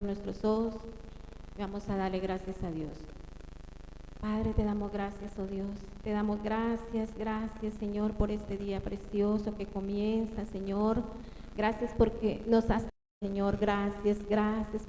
nuestros ojos y vamos a darle gracias a Dios. Padre, te damos gracias, oh Dios, te damos gracias, Señor, por este día precioso que comienza, Señor. Gracias porque nos has, Señor, gracias,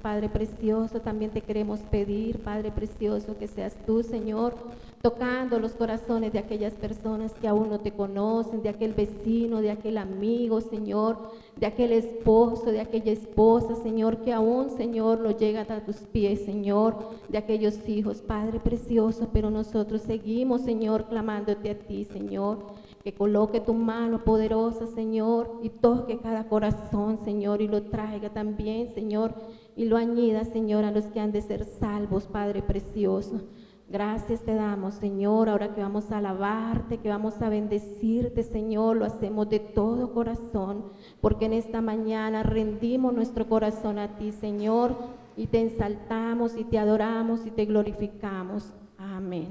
Padre precioso. También te queremos pedir, Padre precioso, que seas tú, Señor, tocando los corazones de aquellas personas que aún no te conocen, de aquel vecino, de aquel amigo, Señor, de aquel esposo, de aquella esposa, Señor, que aún, Señor, no llega a tus pies, Señor, de aquellos hijos, Padre precioso, pero nosotros seguimos, Señor, clamándote a ti, Señor, que coloque tu mano poderosa, Señor, y toque cada corazón, Señor, y lo traiga también, Señor, y lo añida, Señor, a los que han de ser salvos, Padre precioso. Gracias te damos, Señor, ahora que vamos a alabarte, que vamos a bendecirte, Señor, lo hacemos de todo corazón, porque en esta mañana rendimos nuestro corazón a ti, Señor, y te ensaltamos, y te adoramos, y te glorificamos. Amén.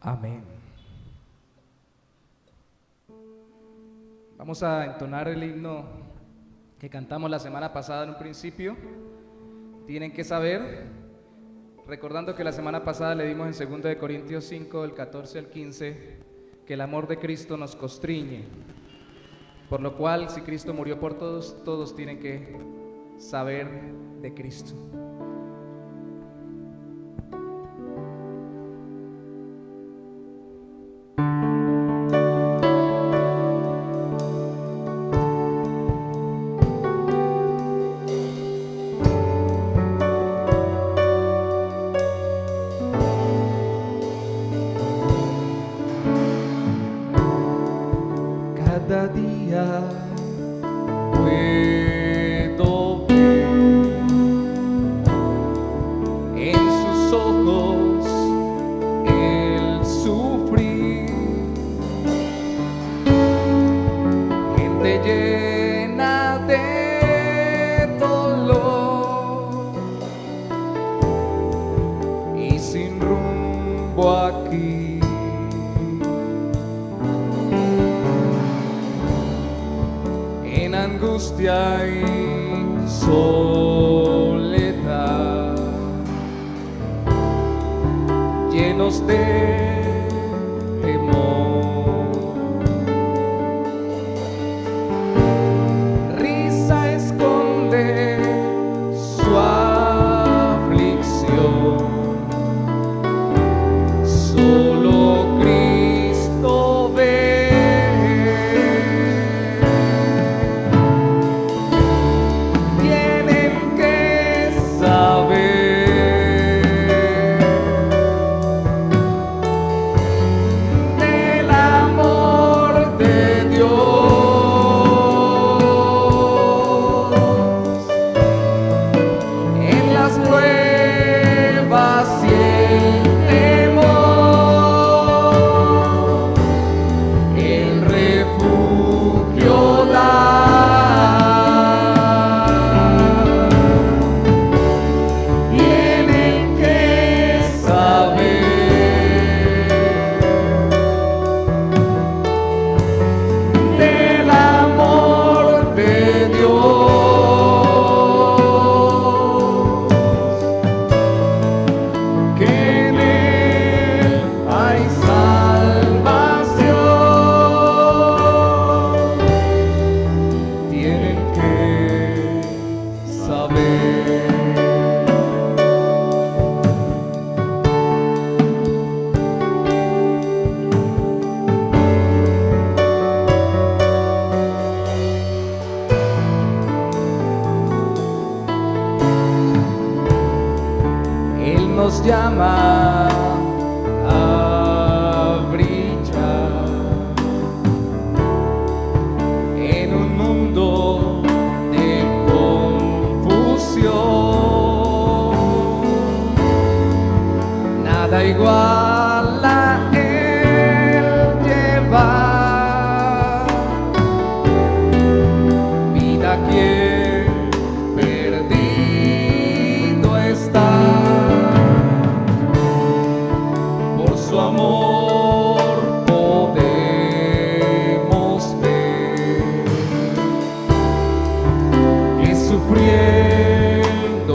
Amén. Vamos a entonar el himno que cantamos la semana pasada en un principio. Tienen que saber, recordando que la semana pasada le dimos en 2 Corintios 5, del 14 al 15, que el amor de Cristo nos constriñe. Por lo cual, si Cristo murió por todos, todos tienen que saber de Cristo. Cada día puedo ver en sus ojos el sufrir, gente llena de dolor y sin rumbo aquí. Angustia y soledad, llenos de temor, risa esconde su aflicción, solo Cristo ve. Nos llama a brillar en un mundo de confusión. Nada igual a Él llevar vida que perdido está. Su amor podemos ver que sufriendo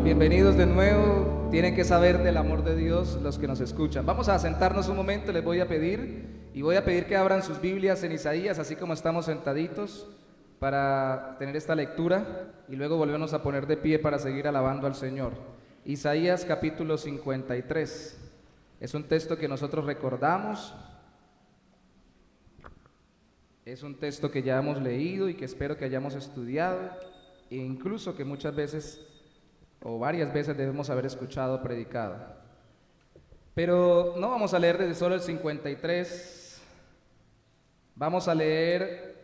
Bienvenidos de nuevo. Tienen que saber del amor de Dios los que nos escuchan. Vamos a sentarnos un momento, les voy a pedir que abran sus Biblias en Isaías, así como estamos sentaditos, para tener esta lectura y luego volvernos a poner de pie para seguir alabando al Señor. Isaías capítulo 53. Es un texto que nosotros recordamos, es un texto que ya hemos leído y que espero que hayamos estudiado, e incluso que muchas veces o varias veces debemos haber escuchado predicado. Pero no vamos a leer desde solo el 53, vamos a leer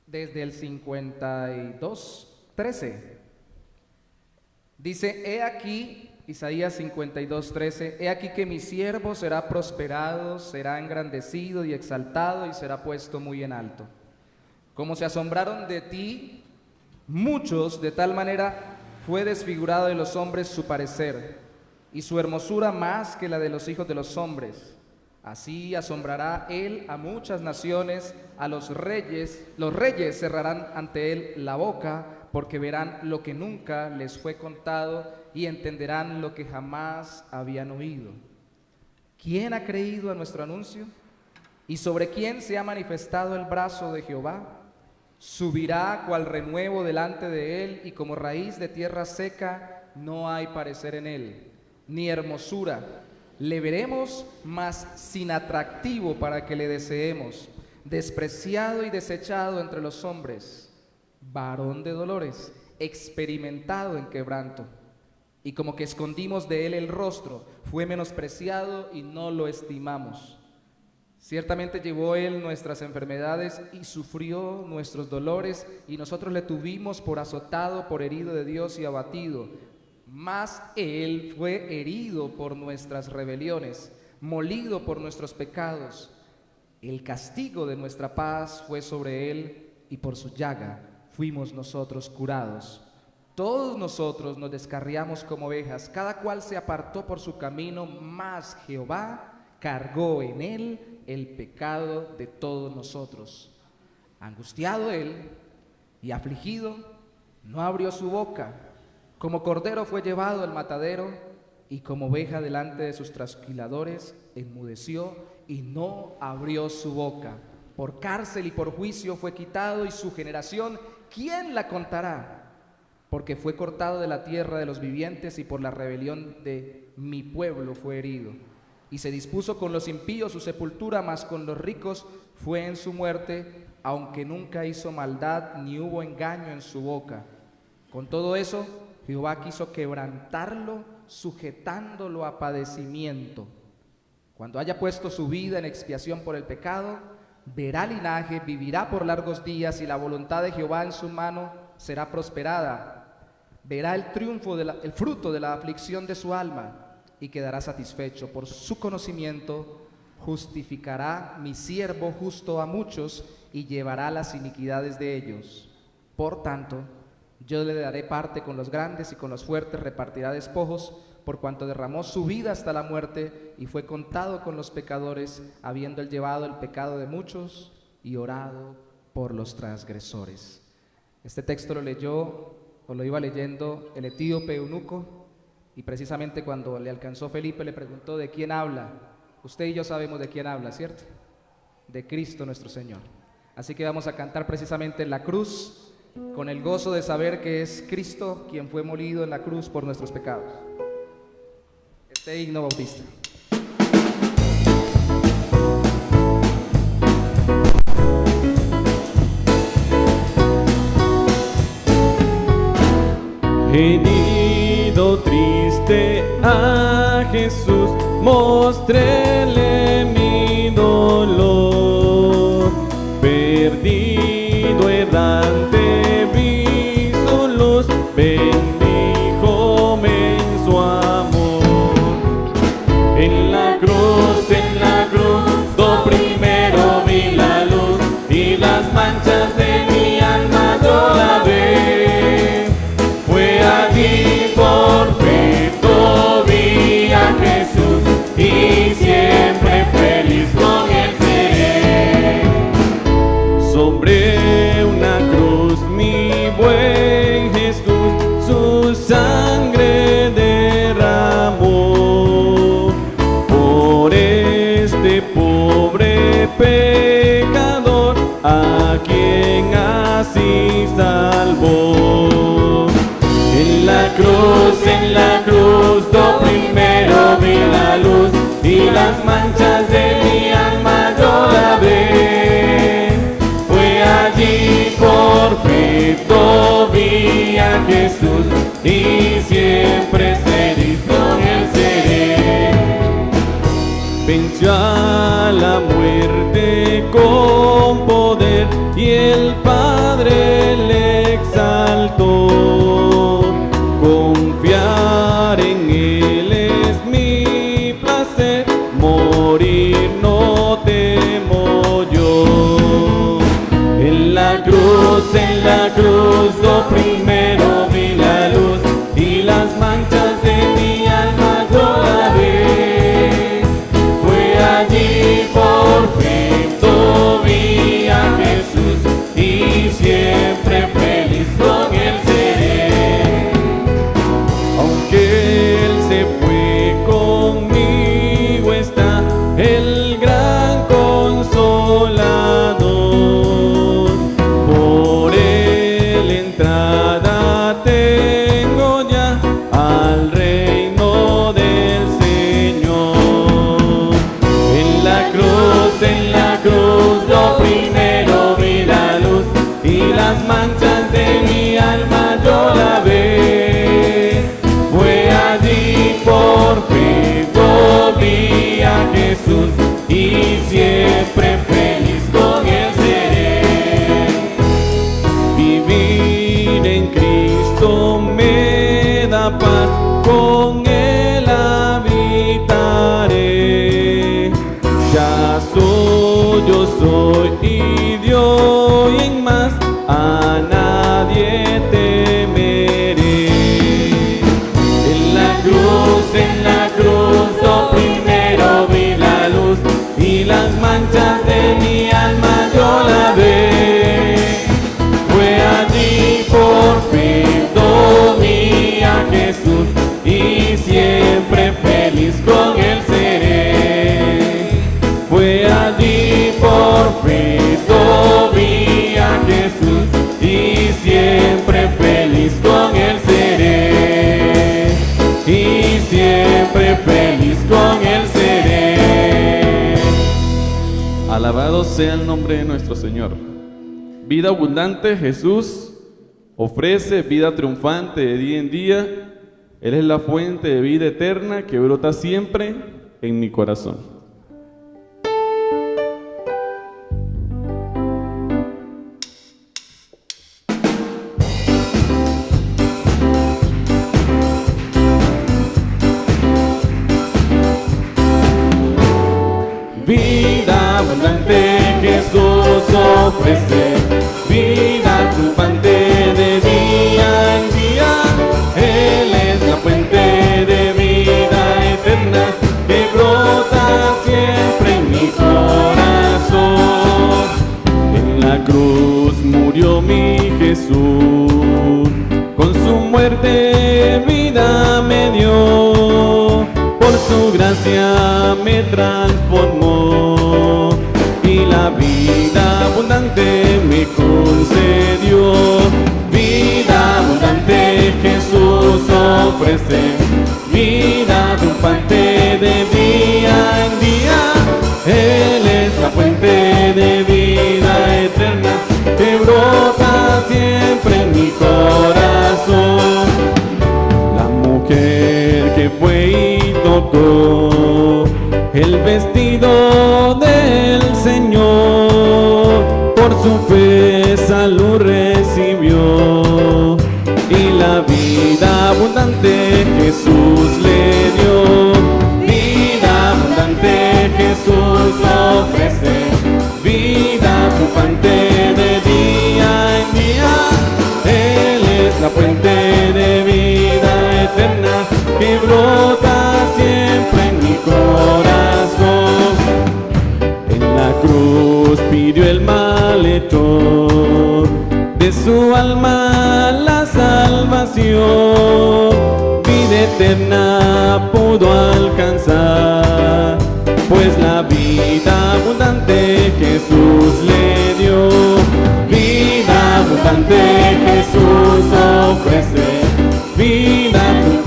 desde el 52:13. Dice: he aquí, Isaías 52:13, he aquí que mi siervo será prosperado, será engrandecido y exaltado y será puesto muy en alto. Como se asombraron de ti muchos, de tal manera fue desfigurado de los hombres su parecer, y su hermosura más que la de los hijos de los hombres. Así asombrará él a muchas naciones, a los reyes cerrarán ante él la boca, porque verán lo que nunca les fue contado y entenderán lo que jamás habían oído. ¿Quién ha creído a nuestro anuncio? ¿Y sobre quién se ha manifestado el brazo de Jehová? Subirá cual renuevo delante de él, y como raíz de tierra seca no hay parecer en él, ni hermosura. Le veremos, mas sin atractivo para que le deseemos, despreciado y desechado entre los hombres, varón de dolores, experimentado en quebranto. Y como que escondimos de él el rostro, fue menospreciado y no lo estimamos. Ciertamente llevó él nuestras enfermedades y sufrió nuestros dolores, y nosotros le tuvimos por azotado, por herido de Dios y abatido. Mas él fue herido por nuestras rebeliones, molido por nuestros pecados. El castigo de nuestra paz fue sobre él, y por su llaga fuimos nosotros curados. Todos nosotros nos descarriamos como ovejas, cada cual se apartó por su camino, mas Jehová cargó en él el pecado de todos nosotros. Angustiado él y afligido, no abrió su boca. Como cordero fue llevado al matadero, y como oveja delante de sus trasquiladores, enmudeció y no abrió su boca. Por cárcel y por juicio fue quitado, y su generación, ¿quién la contará? Porque fue cortado de la tierra de los vivientes, y por la rebelión de mi pueblo fue herido. Y se dispuso con los impíos su sepultura, mas con los ricos fue en su muerte, aunque nunca hizo maldad, ni hubo engaño en su boca. Con todo eso, Jehová quiso quebrantarlo, sujetándolo a padecimiento. Cuando haya puesto su vida en expiación por el pecado, verá linaje, vivirá por largos días, y la voluntad de Jehová en su mano será prosperada. Verá el fruto de la aflicción de su alma, y quedará satisfecho. Por su conocimiento justificará mi siervo justo a muchos, y llevará las iniquidades de ellos. Por tanto, yo le daré parte con los grandes, y con los fuertes repartirá despojos, por cuanto derramó su vida hasta la muerte, y fue contado con los pecadores, habiendo él llevado el pecado de muchos y orado por los transgresores. Este texto lo iba leyendo el etíope eunuco, y precisamente cuando le alcanzó Felipe le preguntó: ¿de quién habla? Usted y yo sabemos de quién habla, ¿cierto? De Cristo nuestro Señor. Así que vamos a cantar precisamente en la cruz, con el gozo de saber que es Cristo quien fue molido en la cruz por nuestros pecados. Este himno bautista. Herido, triste a Jesús, mostréle mi dolor. Perdido, errante, vi su luz, bendíjome en su amor. En la cruz, do primero vi la luz, y las manchas de mi alma yo lavé. Fue allí por fe, vi a Jesús, y siempre feliz con él seré. Sobre una cruz la cruz, lo primero vi la luz y las manchas de mi alma yo lavé. Fue allí por fin vi a Jesús y siempre feliz con él seré. Venció a la muerte con poder y el Padre le exaltó. Confiar en él es mi placer, morir no temo yo. En la cruz lo primero vi la luz y las manchas de mi alma yo lavé. Fue allí por fin vi a Jesús y siempre feliz con él seré. Aunque él se fue, conmigo está el gran consolador. Por él entrada tengo ya al reino del Señor. En la cruz lo primero vi la luz y las manchas de mi alma yo lavé. Fue allí por fin vi a Jesús y siempre feliz con él seré. Vivir en Cristo me da paz, con él habitaré. Ya yo soy y de hoy en más a nadie temeré. En la cruz lo primero vi la luz y las manchas de mi alma yo lavé. Fue allí por fin vi a Jesús y siempre feliz con él seré. Fue allí por fin vi a Jesús y siempre feliz con él seré. Y siempre feliz con él seré. Alabado sea el nombre de nuestro Señor. Vida abundante, Jesús ofrece vida triunfante de día en día. Él es la fuente de vida eterna que brota siempre en mi corazón. Vida abundante Jesús ofrece, vida triunfante de día en día. Él es la fuente de vida eterna que brota siempre en mi corazón. En la cruz murió mi Jesús, con su muerte vida me dio. Por su gracia me transformó y la vida abundante me concedió. Vida abundante Jesús ofrece, vida triunfante de día en día. Él es la fuente de vida eterna que brota siempre en mi corazón. La mujer que fue y tocó el vestido del Señor, por su fe salud recibió y la vida abundante Jesús le dio. Vida abundante Jesús ofrece, vida triunfante de día en día. Él es la fuente de vida eterna que brota siempre en mi corazón. En la cruz pidió el malhechor, de su alma la salvación. Vida eterna pudo alcanzar, pues la vida abundante Jesús le dio. Vida abundante Jesús ofrece, vida abundante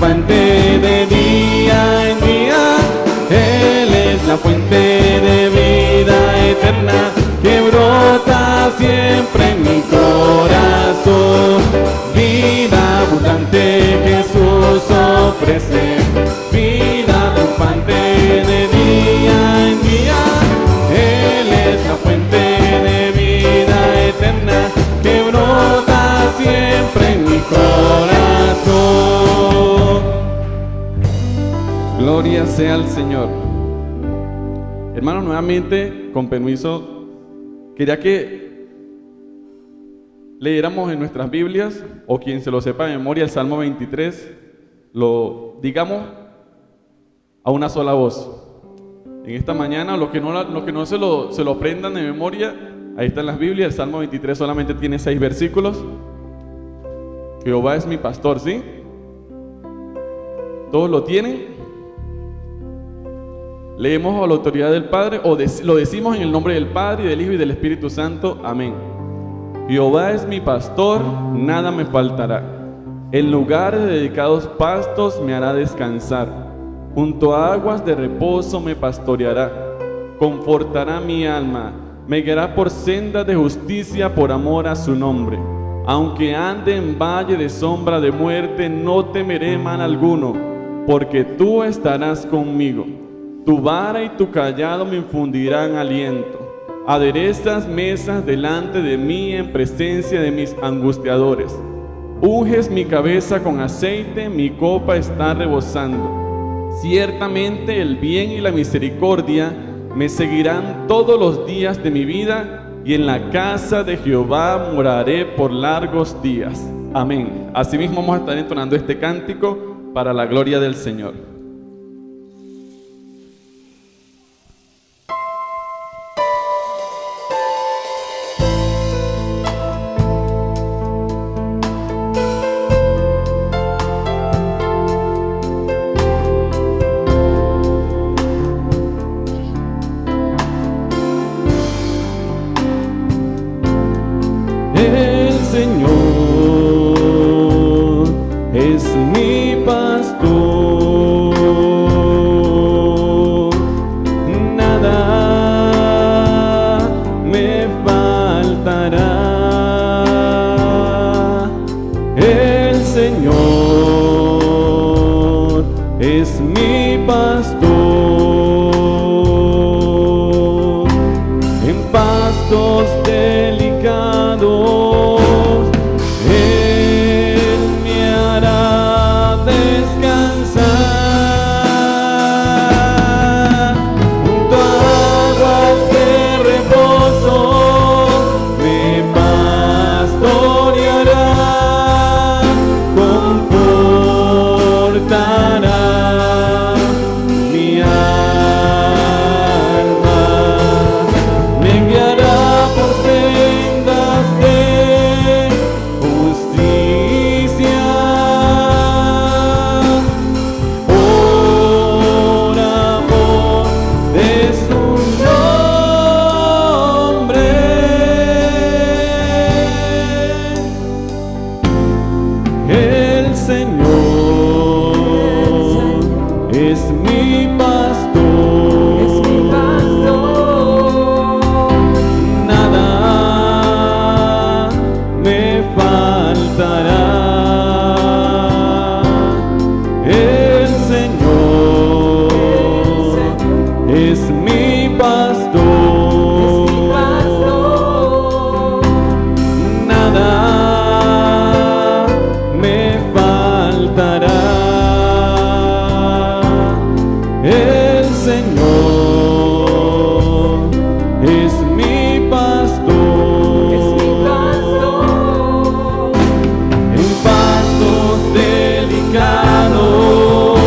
ofrece vida triunfante de día en día. Él es la fuente de vida eterna que brota siempre en mi corazón. Gloria sea al Señor. Hermanos, nuevamente, con permiso, quería que leyéramos en nuestras Biblias, o quien se lo sepa de memoria, el Salmo 23, lo digamos a una sola voz. En esta mañana, los que no se lo aprendan de memoria, ahí está en las Biblias, el Salmo 23 solamente tiene 6 versículos. Jehová es mi pastor, ¿sí? ¿Todos lo tienen? Leemos a la autoridad del Padre, o lo decimos en el nombre del Padre, y del Hijo, y del Espíritu Santo. Amén. Jehová es mi pastor, nada me faltará. En lugares de dedicados pastos me hará descansar. Junto a aguas de reposo me pastoreará. Confortará mi alma. Me guiará por sendas de justicia por amor a su nombre. Aunque ande en valle de sombra de muerte, no temeré mal alguno, porque tú estarás conmigo. Tu vara y tu callado me infundirán aliento. Aderezas mesas delante de mí en presencia de mis angustiadores. Unges mi cabeza con aceite, mi copa está rebosando. Ciertamente el bien y la misericordia me seguirán todos los días de mi vida, y en la casa de Jehová moraré por largos días. Amén. Asimismo vamos a estar entonando este cántico para la gloria del Señor. El Señor es mi pastor, nada me faltará. El Señor es mi pastor, en pastos delicados Él me hará descansar. Junto a aguas de reposo me pastoreará. Confortará mi alma. Me guiará por sendas de justicia por amor de su nombre. El Señor es mi pastor, nada me faltará. El Señor es mi pastor, nada me faltará. El Señor es mi pastor, en pastos delicados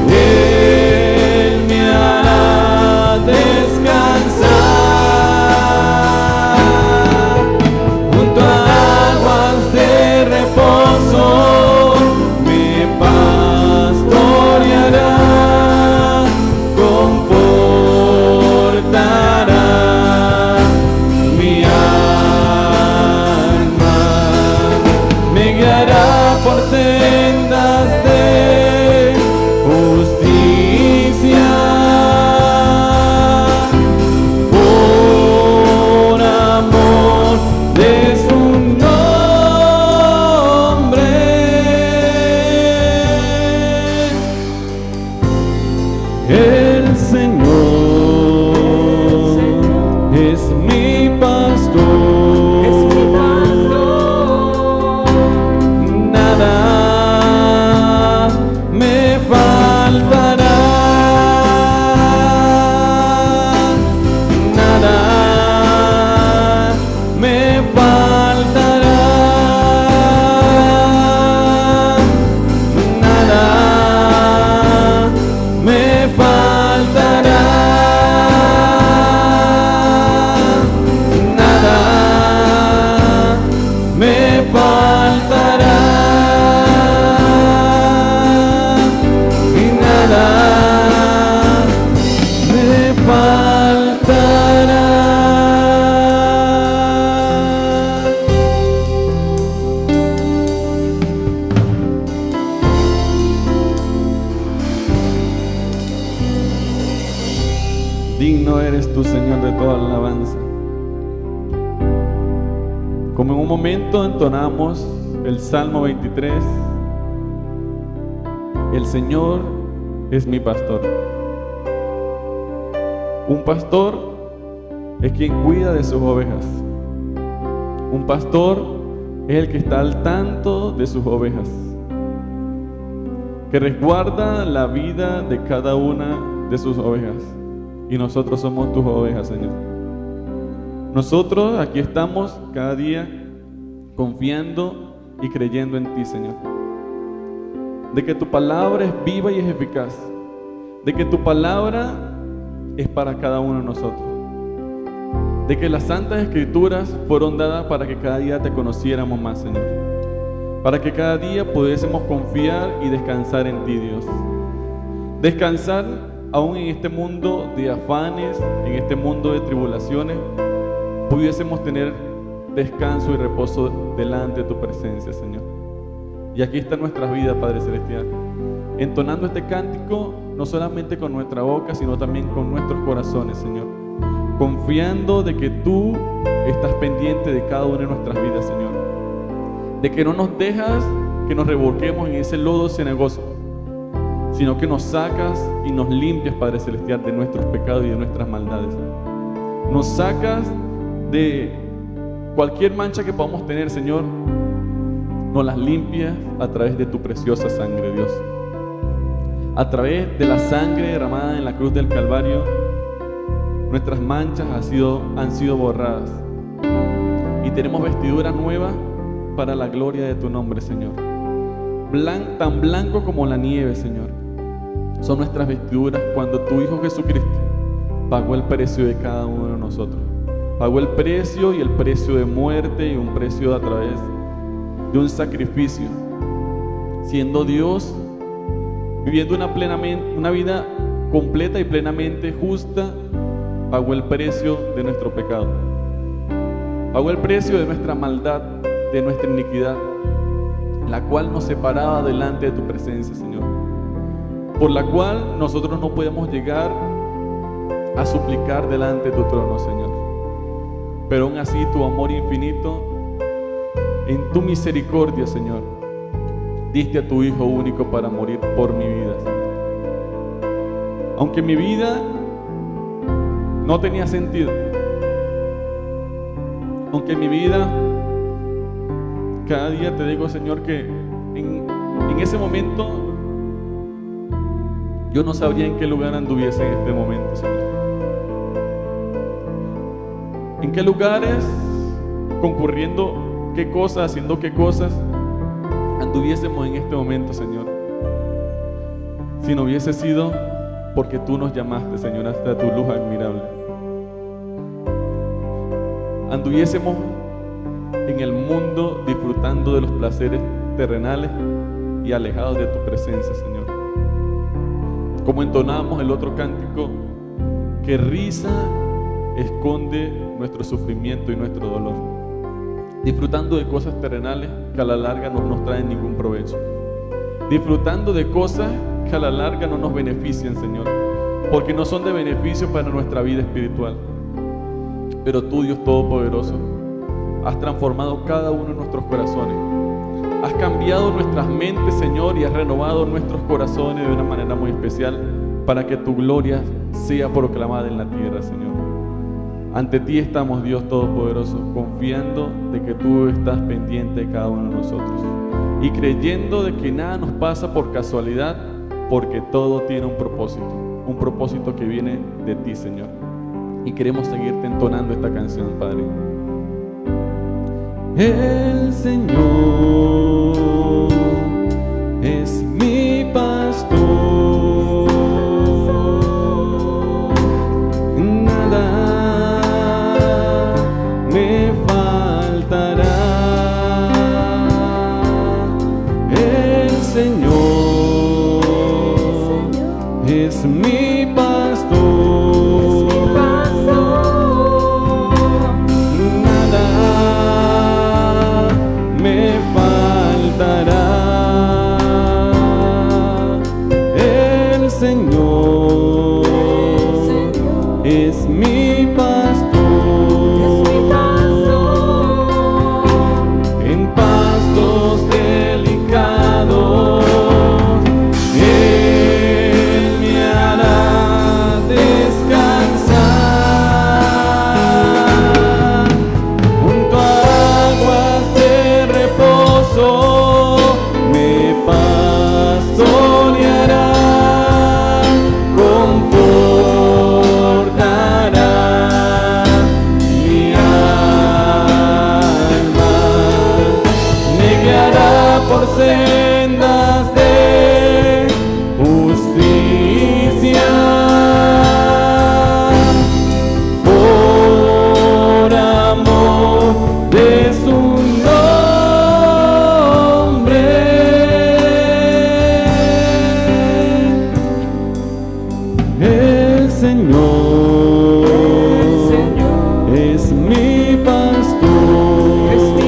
Él me hará descansar. Junto a aguas de reposo me pastoreará. Confortará El Señor es mi pastor, nada me faltará, nada me faltará, nada me faltará, nada me faltará, y nada me faltará. Digno eres tú, Señor, de toda alabanza. Como en un momento entonamos el Salmo 23, el Señor es mi pastor. Un pastor es quien cuida de sus ovejas. Un pastor es el que está al tanto de sus ovejas, que resguarda la vida de cada una de sus ovejas. Y nosotros somos tus ovejas, Señor. Nosotros aquí estamos cada día confiando y creyendo en ti, Señor. De que tu palabra es viva y es eficaz. De que tu palabra es para cada uno de nosotros. De que las santas escrituras fueron dadas para que cada día te conociéramos más, Señor. Para que cada día pudiésemos confiar y descansar en ti, Dios. Descansar aún en este mundo de afanes, en este mundo de tribulaciones, pudiésemos tener descanso y reposo delante de tu presencia, Señor. Y aquí está nuestra vida, Padre Celestial, entonando este cántico no solamente con nuestra boca, sino también con nuestros corazones, Señor, confiando de que tú estás pendiente de cada una de nuestras vidas, Señor, de que no nos dejas que nos revolquemos en ese lodo cenagoso, sino que nos sacas y nos limpias, Padre Celestial, de nuestros pecados y de nuestras maldades. Nos sacas de cualquier mancha que podamos tener, Señor, nos las limpias a través de tu preciosa sangre, Dios. A través de la sangre derramada en la cruz del Calvario, nuestras manchas han sido borradas y tenemos vestidura nueva para la gloria de tu nombre, Señor. Tan blanco como la nieve, Señor, son nuestras vestiduras cuando tu Hijo Jesucristo pagó el precio de cada uno de nosotros. Pagó el precio, y el precio de muerte, y un precio a través de un sacrificio. Siendo Dios, viviendo una vida completa y plenamente justa, pagó el precio de nuestro pecado. Pagó el precio de nuestra maldad, de nuestra iniquidad, la cual nos separaba delante de tu presencia, Señor, por la cual nosotros no podemos llegar a suplicar delante de tu trono, Señor. Pero aún así tu amor infinito, en tu misericordia, Señor, diste a tu Hijo único para morir por mi vida, Señor. Aunque mi vida no tenía sentido, aunque mi vida, cada día te digo, Señor, que en ese momento yo no sabría en qué lugar anduviese en este momento, Señor. En qué lugares, concurriendo qué cosas, haciendo qué cosas anduviésemos en este momento, Señor, si no hubiese sido porque tú nos llamaste, Señor, hasta tu luz admirable. Anduviésemos en el mundo disfrutando de los placeres terrenales y alejados de tu presencia, Señor. Como entonábamos el otro cántico, que risa esconde nuestro sufrimiento y nuestro dolor, disfrutando de cosas terrenales que a la larga no nos traen ningún provecho, disfrutando de cosas que a la larga no nos benefician, Señor, porque no son de beneficio para nuestra vida espiritual. Pero tú, Dios Todopoderoso, has transformado cada uno de nuestros corazones, has cambiado nuestras mentes, Señor, y has renovado nuestros corazones de una manera muy especial para que tu gloria sea proclamada en la tierra, Señor. Ante ti estamos, Dios Todopoderoso, confiando de que tú estás pendiente de cada uno de nosotros y creyendo de que nada nos pasa por casualidad, porque todo tiene un propósito que viene de ti, Señor. Y queremos seguirte entonando esta canción, Padre. El Señor es mi pastor, nada me faltará. El Señor es mi pastor. Es mi pastor, en pastos delicados, Él me hará descansar, junto a aguas de reposo me pastoreará. Por sendas de justicia, por amor de su nombre. El Señor es mi pastor. Es mi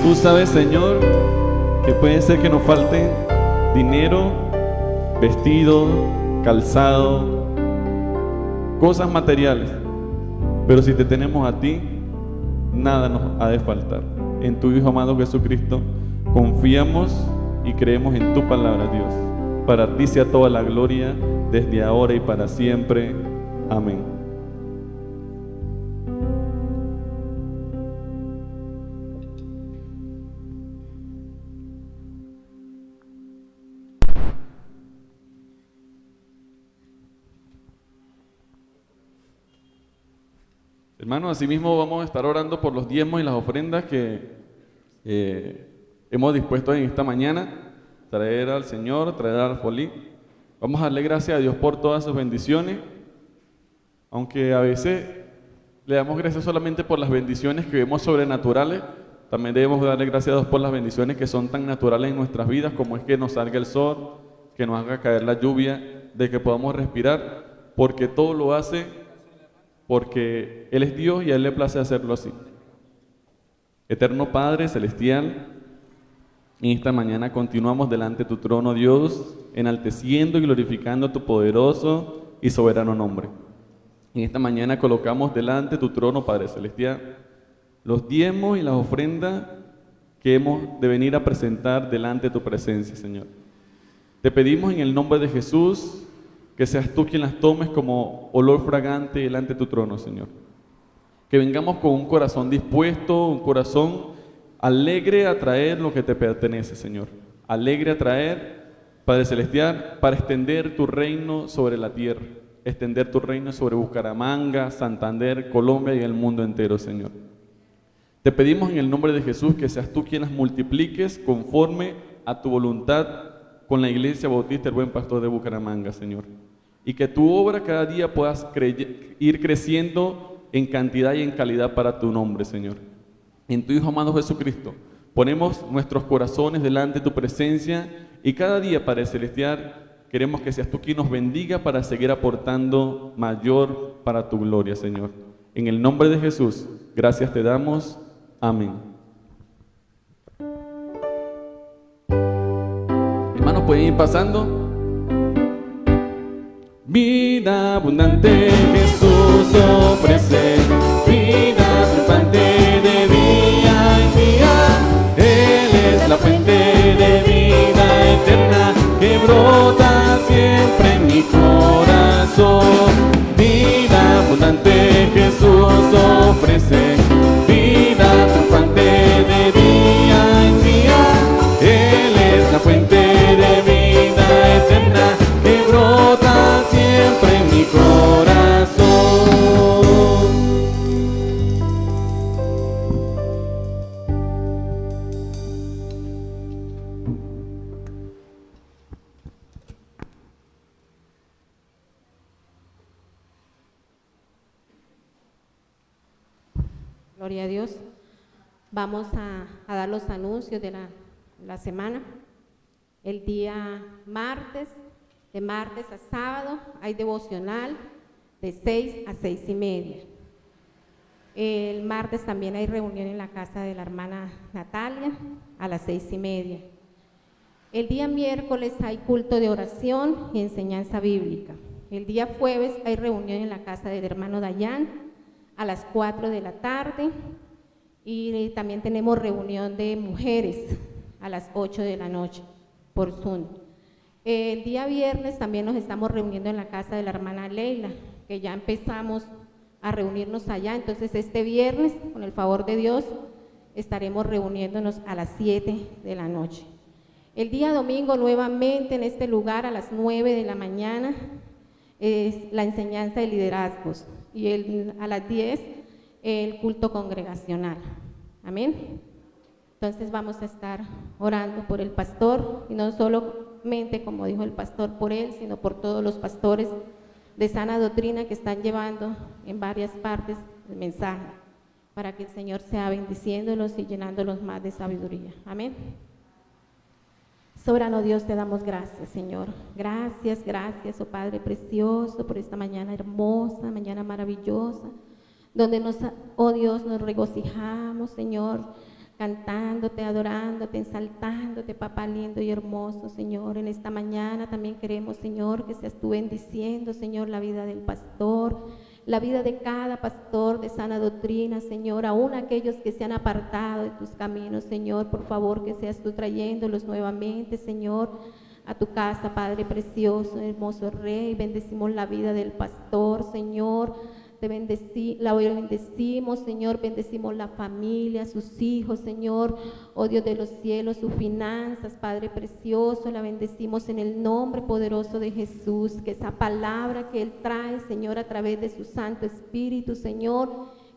Tú sabes, Señor, que puede ser que nos falte dinero, vestido, calzado, cosas materiales, pero si te tenemos a ti, nada nos ha de faltar. En tu Hijo amado Jesucristo confiamos y creemos en tu palabra, Dios. Para ti sea toda la gloria desde ahora y para siempre. Amén. Hermanos, asimismo vamos a estar orando por los diezmos y las ofrendas que hemos dispuesto en esta mañana, traer al Señor, traer al Folí. Vamos a darle gracias a Dios por todas sus bendiciones, aunque a veces le damos gracias solamente por las bendiciones que vemos sobrenaturales, también debemos darle gracias a Dios por las bendiciones que son tan naturales en nuestras vidas, como es que nos salga el sol, que nos haga caer la lluvia, de que podamos respirar, porque todo lo hace porque Él es Dios y a Él le place hacerlo así. Eterno Padre Celestial, en esta mañana continuamos delante de tu trono, Dios, enalteciendo y glorificando tu poderoso y soberano nombre. En esta mañana colocamos delante de tu trono, Padre Celestial, los diezmos y las ofrendas que hemos de venir a presentar delante de tu presencia, Señor. Te pedimos en el nombre de Jesús que seas tú quien las tomes como olor fragante delante de tu trono, Señor. Que vengamos con un corazón dispuesto, un corazón alegre a traer lo que te pertenece, Señor. Alegre a traer, Padre Celestial, para extender tu reino sobre la tierra. Extender tu reino sobre Bucaramanga, Santander, Colombia y el mundo entero, Señor. Te pedimos en el nombre de Jesús que seas tú quien las multipliques conforme a tu voluntad, con la Iglesia Bautista El Buen Pastor de Bucaramanga, Señor. Y que tu obra cada día puedas ir creciendo en cantidad y en calidad para tu nombre, Señor. En tu Hijo amado Jesucristo, ponemos nuestros corazones delante de tu presencia y cada día, Padre Celestial, queremos que seas tú quien nos bendiga para seguir aportando mayor para tu gloria, Señor. En el nombre de Jesús, gracias te damos. Amén. Hermanos, pueden ir pasando. Vida abundante Jesús ofrece, vida triunfante de día en día. Él es la fuente de vida eterna que brota siempre en mi corazón. Vida abundante Jesús ofrece, vida triunfante de día en día. Él es la fuente de vida eterna que brota siempre en mi corazón. Gloria a Dios. Vamos a dar los anuncios de la semana. El día martes, de martes a sábado, hay devocional de 6 a 6:30. El martes también hay reunión en la casa de la hermana Natalia a las 6:30. El día miércoles hay culto de oración y enseñanza bíblica. El día jueves hay reunión en la casa del hermano Dayán a las 4 de la tarde y también tenemos reunión de mujeres a las 8 de la noche por Zoom. El día viernes también nos estamos reuniendo en la casa de la hermana Leila, que ya empezamos a reunirnos allá. Entonces este viernes, con el favor de Dios, estaremos reuniéndonos a las 7 de la noche. El día domingo nuevamente en este lugar a las 9 de la mañana es la enseñanza de liderazgos y a las 10 el culto congregacional. Amén. Entonces vamos a estar orando por el pastor y no solamente, como dijo el pastor, por él, sino por todos los pastores de sana doctrina que están llevando en varias partes el mensaje, para que el Señor sea bendiciéndolos y llenándolos más de sabiduría. Amén. Soberano Dios, te damos gracias, Señor. Gracias, gracias, oh Padre precioso, por esta mañana hermosa, mañana maravillosa, donde oh Dios, nos regocijamos, Señor, cantándote, adorándote, ensaltándote, papá lindo y hermoso, Señor. En esta mañana también queremos, Señor, que seas tú bendiciendo, Señor, la vida del pastor, la vida de cada pastor de sana doctrina, Señor, aún aquellos que se han apartado de tus caminos, Señor, por favor, que seas tú trayéndolos nuevamente, Señor, a tu casa, Padre precioso, hermoso Rey. Bendecimos la vida del pastor, Señor. La bendecimos, Señor, bendecimos la familia, sus hijos, Señor, oh Dios de los cielos, sus finanzas, Padre precioso, la bendecimos en el nombre poderoso de Jesús, que esa palabra que Él trae, Señor, a través de su Santo Espíritu, Señor,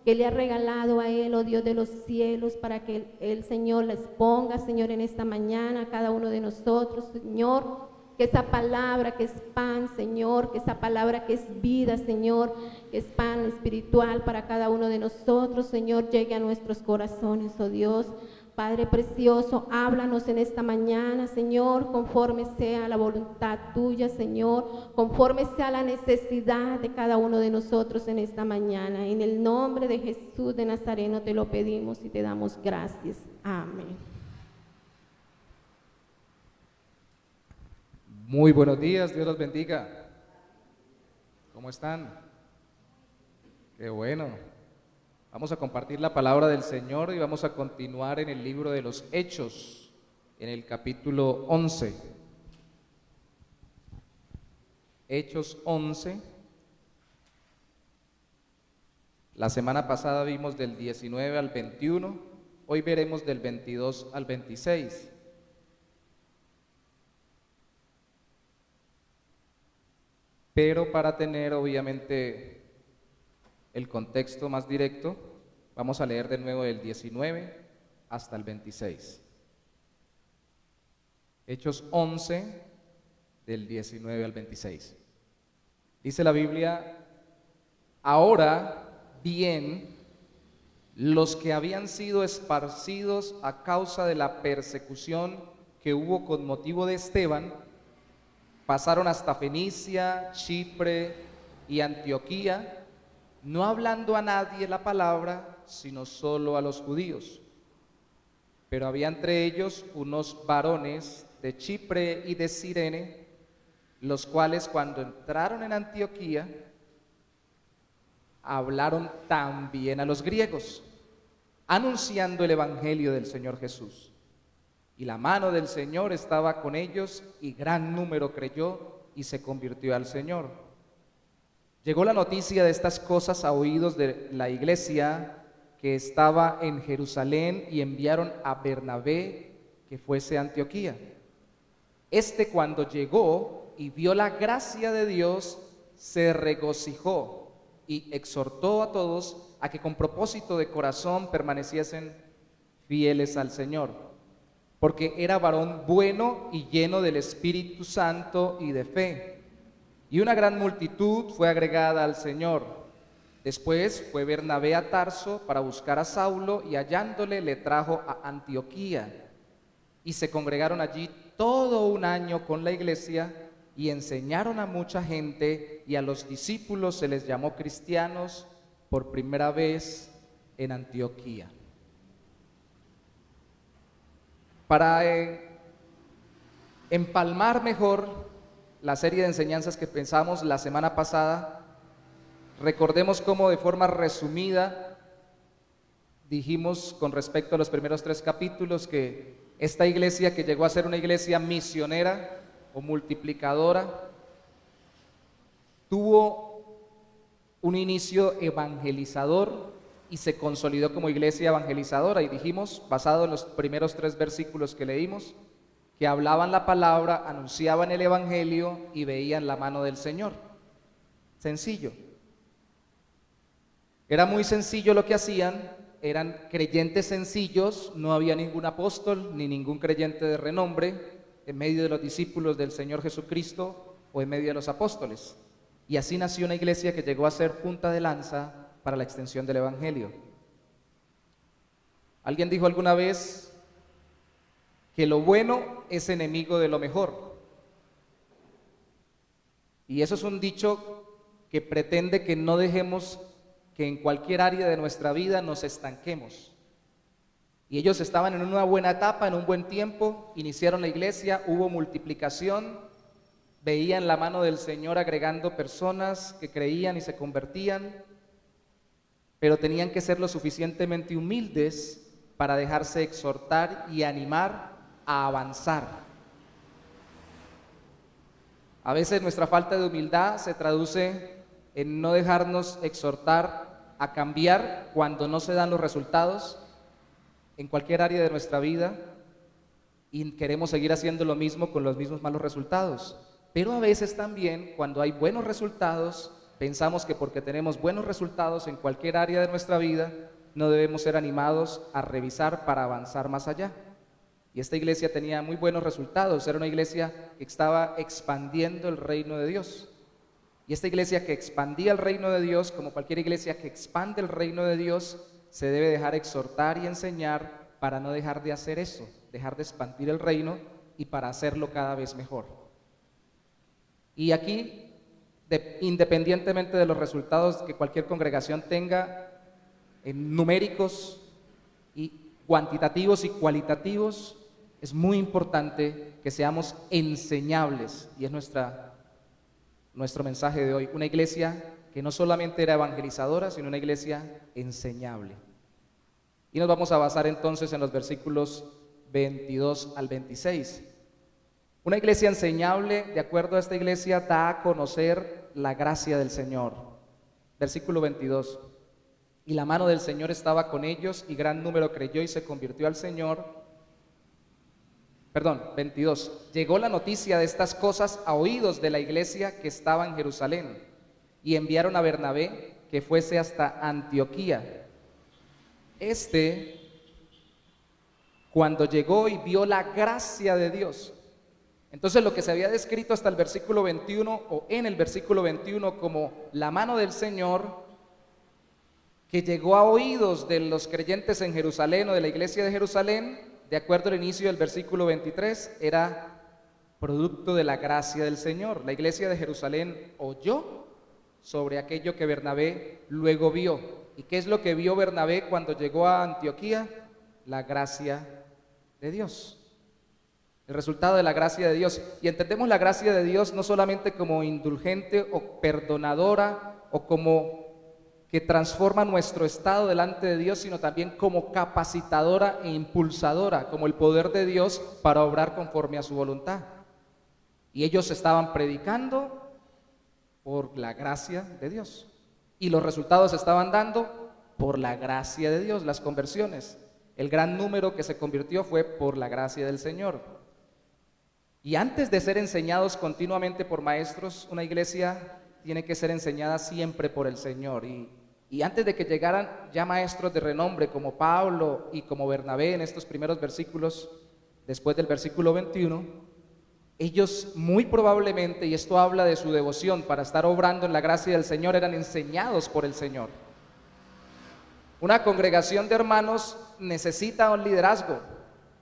que le ha regalado a Él, oh Dios de los cielos, para que Él, Señor, la exponga, Señor, en esta mañana a cada uno de nosotros, Señor. Que esa palabra que es pan, Señor, que esa palabra que es vida, Señor, que es pan espiritual para cada uno de nosotros, Señor, llegue a nuestros corazones, oh Dios. Padre precioso, háblanos en esta mañana, Señor, conforme sea la voluntad tuya, Señor, conforme sea la necesidad de cada uno de nosotros en esta mañana. En el nombre de Jesús de Nazareno te lo pedimos y te damos gracias. Amén. Muy buenos días, Dios los bendiga. ¿Cómo están? Qué bueno. Vamos a compartir la palabra del Señor y vamos a continuar en el libro de los Hechos, en el capítulo 11. Hechos 11. La semana pasada vimos del 19 al 21, hoy veremos del 22 al 26. Pero para tener obviamente el contexto más directo, vamos a leer de nuevo del 19 hasta el 26. Hechos 11, del 19 al 26. Dice la Biblia: ahora bien, los que habían sido esparcidos a causa de la persecución que hubo con motivo de Esteban, pasaron hasta Fenicia, Chipre y Antioquía, no hablando a nadie la palabra, sino solo a los judíos. Pero había entre ellos unos varones de Chipre y de Cirene, los cuales cuando entraron en Antioquía, hablaron también a los griegos, anunciando el evangelio del Señor Jesús. Y la mano del Señor estaba con ellos, y gran número creyó y se convirtió al Señor. Llegó la noticia de estas cosas a oídos de la iglesia que estaba en Jerusalén, y enviaron a Bernabé que fuese a Antioquía. Este, cuando llegó y vio la gracia de Dios, se regocijó y exhortó a todos a que con propósito de corazón permaneciesen fieles al Señor, porque era varón bueno y lleno del Espíritu Santo y de fe. Y una gran multitud fue agregada al Señor. Después fue Bernabé a Tarso para buscar a Saulo, y hallándole le trajo a Antioquía. Y se congregaron allí todo un año con la iglesia, y enseñaron a mucha gente, y a los discípulos se les llamó cristianos por primera vez en Antioquía. Para empalmar mejor la serie de enseñanzas que pensamos la semana pasada, recordemos cómo de forma resumida dijimos con respecto a los primeros 3 capítulos que esta iglesia, que llegó a ser una iglesia misionera o multiplicadora, tuvo un inicio evangelizador y se consolidó como iglesia evangelizadora. Y dijimos, basado en los primeros 3 versículos que leímos, que hablaban la palabra, anunciaban el evangelio y veían la mano del Señor. Sencillo. Era muy sencillo lo que hacían, eran creyentes sencillos, no había ningún apóstol ni ningún creyente de renombre en medio de los discípulos del Señor Jesucristo o en medio de los apóstoles. Y así nació una iglesia que llegó a ser punta de lanza para la extensión del evangelio. Alguien dijo alguna vez que lo bueno es enemigo de lo mejor. Y eso es un dicho que pretende que no dejemos que en cualquier área de nuestra vida nos estanquemos. Y ellos estaban en una buena etapa, en un buen tiempo, iniciaron la iglesia, hubo multiplicación, veían la mano del Señor agregando personas que creían y se convertían, pero tenían que ser lo suficientemente humildes para dejarse exhortar y animar a avanzar. A veces nuestra falta de humildad se traduce en no dejarnos exhortar a cambiar cuando no se dan los resultados en cualquier área de nuestra vida, y queremos seguir haciendo lo mismo con los mismos malos resultados. Pero a veces también, cuando hay buenos resultados, pensamos que porque tenemos buenos resultados en cualquier área de nuestra vida, no debemos ser animados a revisar para avanzar más allá. Y esta iglesia tenía muy buenos resultados, era una iglesia que estaba expandiendo el reino de Dios. Y esta iglesia que expandía el reino de Dios, como cualquier iglesia que expande el reino de Dios, se debe dejar exhortar y enseñar para no dejar de hacer eso, dejar de expandir el reino y para hacerlo cada vez mejor. Y aquí, independientemente de los resultados que cualquier congregación tenga, en numéricos y cuantitativos y cualitativos, es muy importante que seamos enseñables, y es nuestro mensaje de hoy, una iglesia que no solamente era evangelizadora, sino una iglesia enseñable. Y nos vamos a basar entonces en los versículos 22 al 26. Una iglesia enseñable, de acuerdo a esta iglesia, da a conocer la gracia del Señor. Versículo 22. Y la mano del Señor estaba con ellos, y gran número creyó y se convirtió al Señor. 22. Llegó la noticia de estas cosas a oídos de la iglesia que estaba en Jerusalén, y enviaron a Bernabé que fuese hasta Antioquía. Este, cuando llegó y vio la gracia de Dios, Entonces lo que se había descrito hasta el versículo 21 o en el versículo 21 como la mano del Señor que llegó a oídos de los creyentes en Jerusalén o de la iglesia de Jerusalén, de acuerdo al inicio del versículo 23, era producto de la gracia del Señor. La iglesia de Jerusalén oyó sobre aquello que Bernabé luego vio. ¿Y qué es lo que vio Bernabé cuando llegó a Antioquía? La gracia de Dios. El resultado de la gracia de Dios. Y entendemos la gracia de Dios no solamente como indulgente o perdonadora o como que transforma nuestro estado delante de Dios, sino también como capacitadora e impulsadora, como el poder de Dios para obrar conforme a su voluntad. Y ellos estaban predicando por la gracia de Dios. Y los resultados se estaban dando por la gracia de Dios, las conversiones. El gran número que se convirtió fue por la gracia del Señor. Y antes de ser enseñados continuamente por maestros, una iglesia tiene que ser enseñada siempre por el Señor. Y antes de que llegaran ya maestros de renombre como Pablo y como Bernabé en estos primeros versículos, después del versículo 21, ellos muy probablemente, y esto habla de su devoción para estar obrando en la gracia del Señor, eran enseñados por el Señor. Una congregación de hermanos necesita un liderazgo,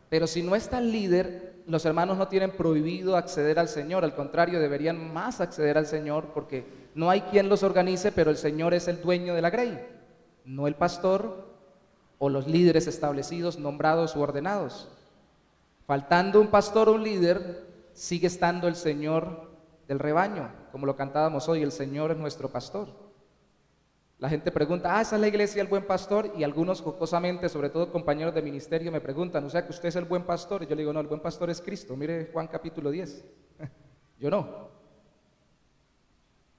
pero si no está el líder, los hermanos no tienen prohibido acceder al Señor, al contrario, deberían más acceder al Señor porque no hay quien los organice, pero el Señor es el dueño de la grey, no el pastor o los líderes establecidos, nombrados u ordenados. Faltando un pastor o un líder, sigue estando el Señor del rebaño, como lo cantábamos hoy, el Señor es nuestro pastor. La gente pregunta, ¿esa es la iglesia del buen pastor? Y algunos jocosamente, sobre todo compañeros de ministerio, me preguntan, o sea que usted es el buen pastor. Y yo le digo, no, el buen pastor es Cristo, mire Juan capítulo 10. Yo no.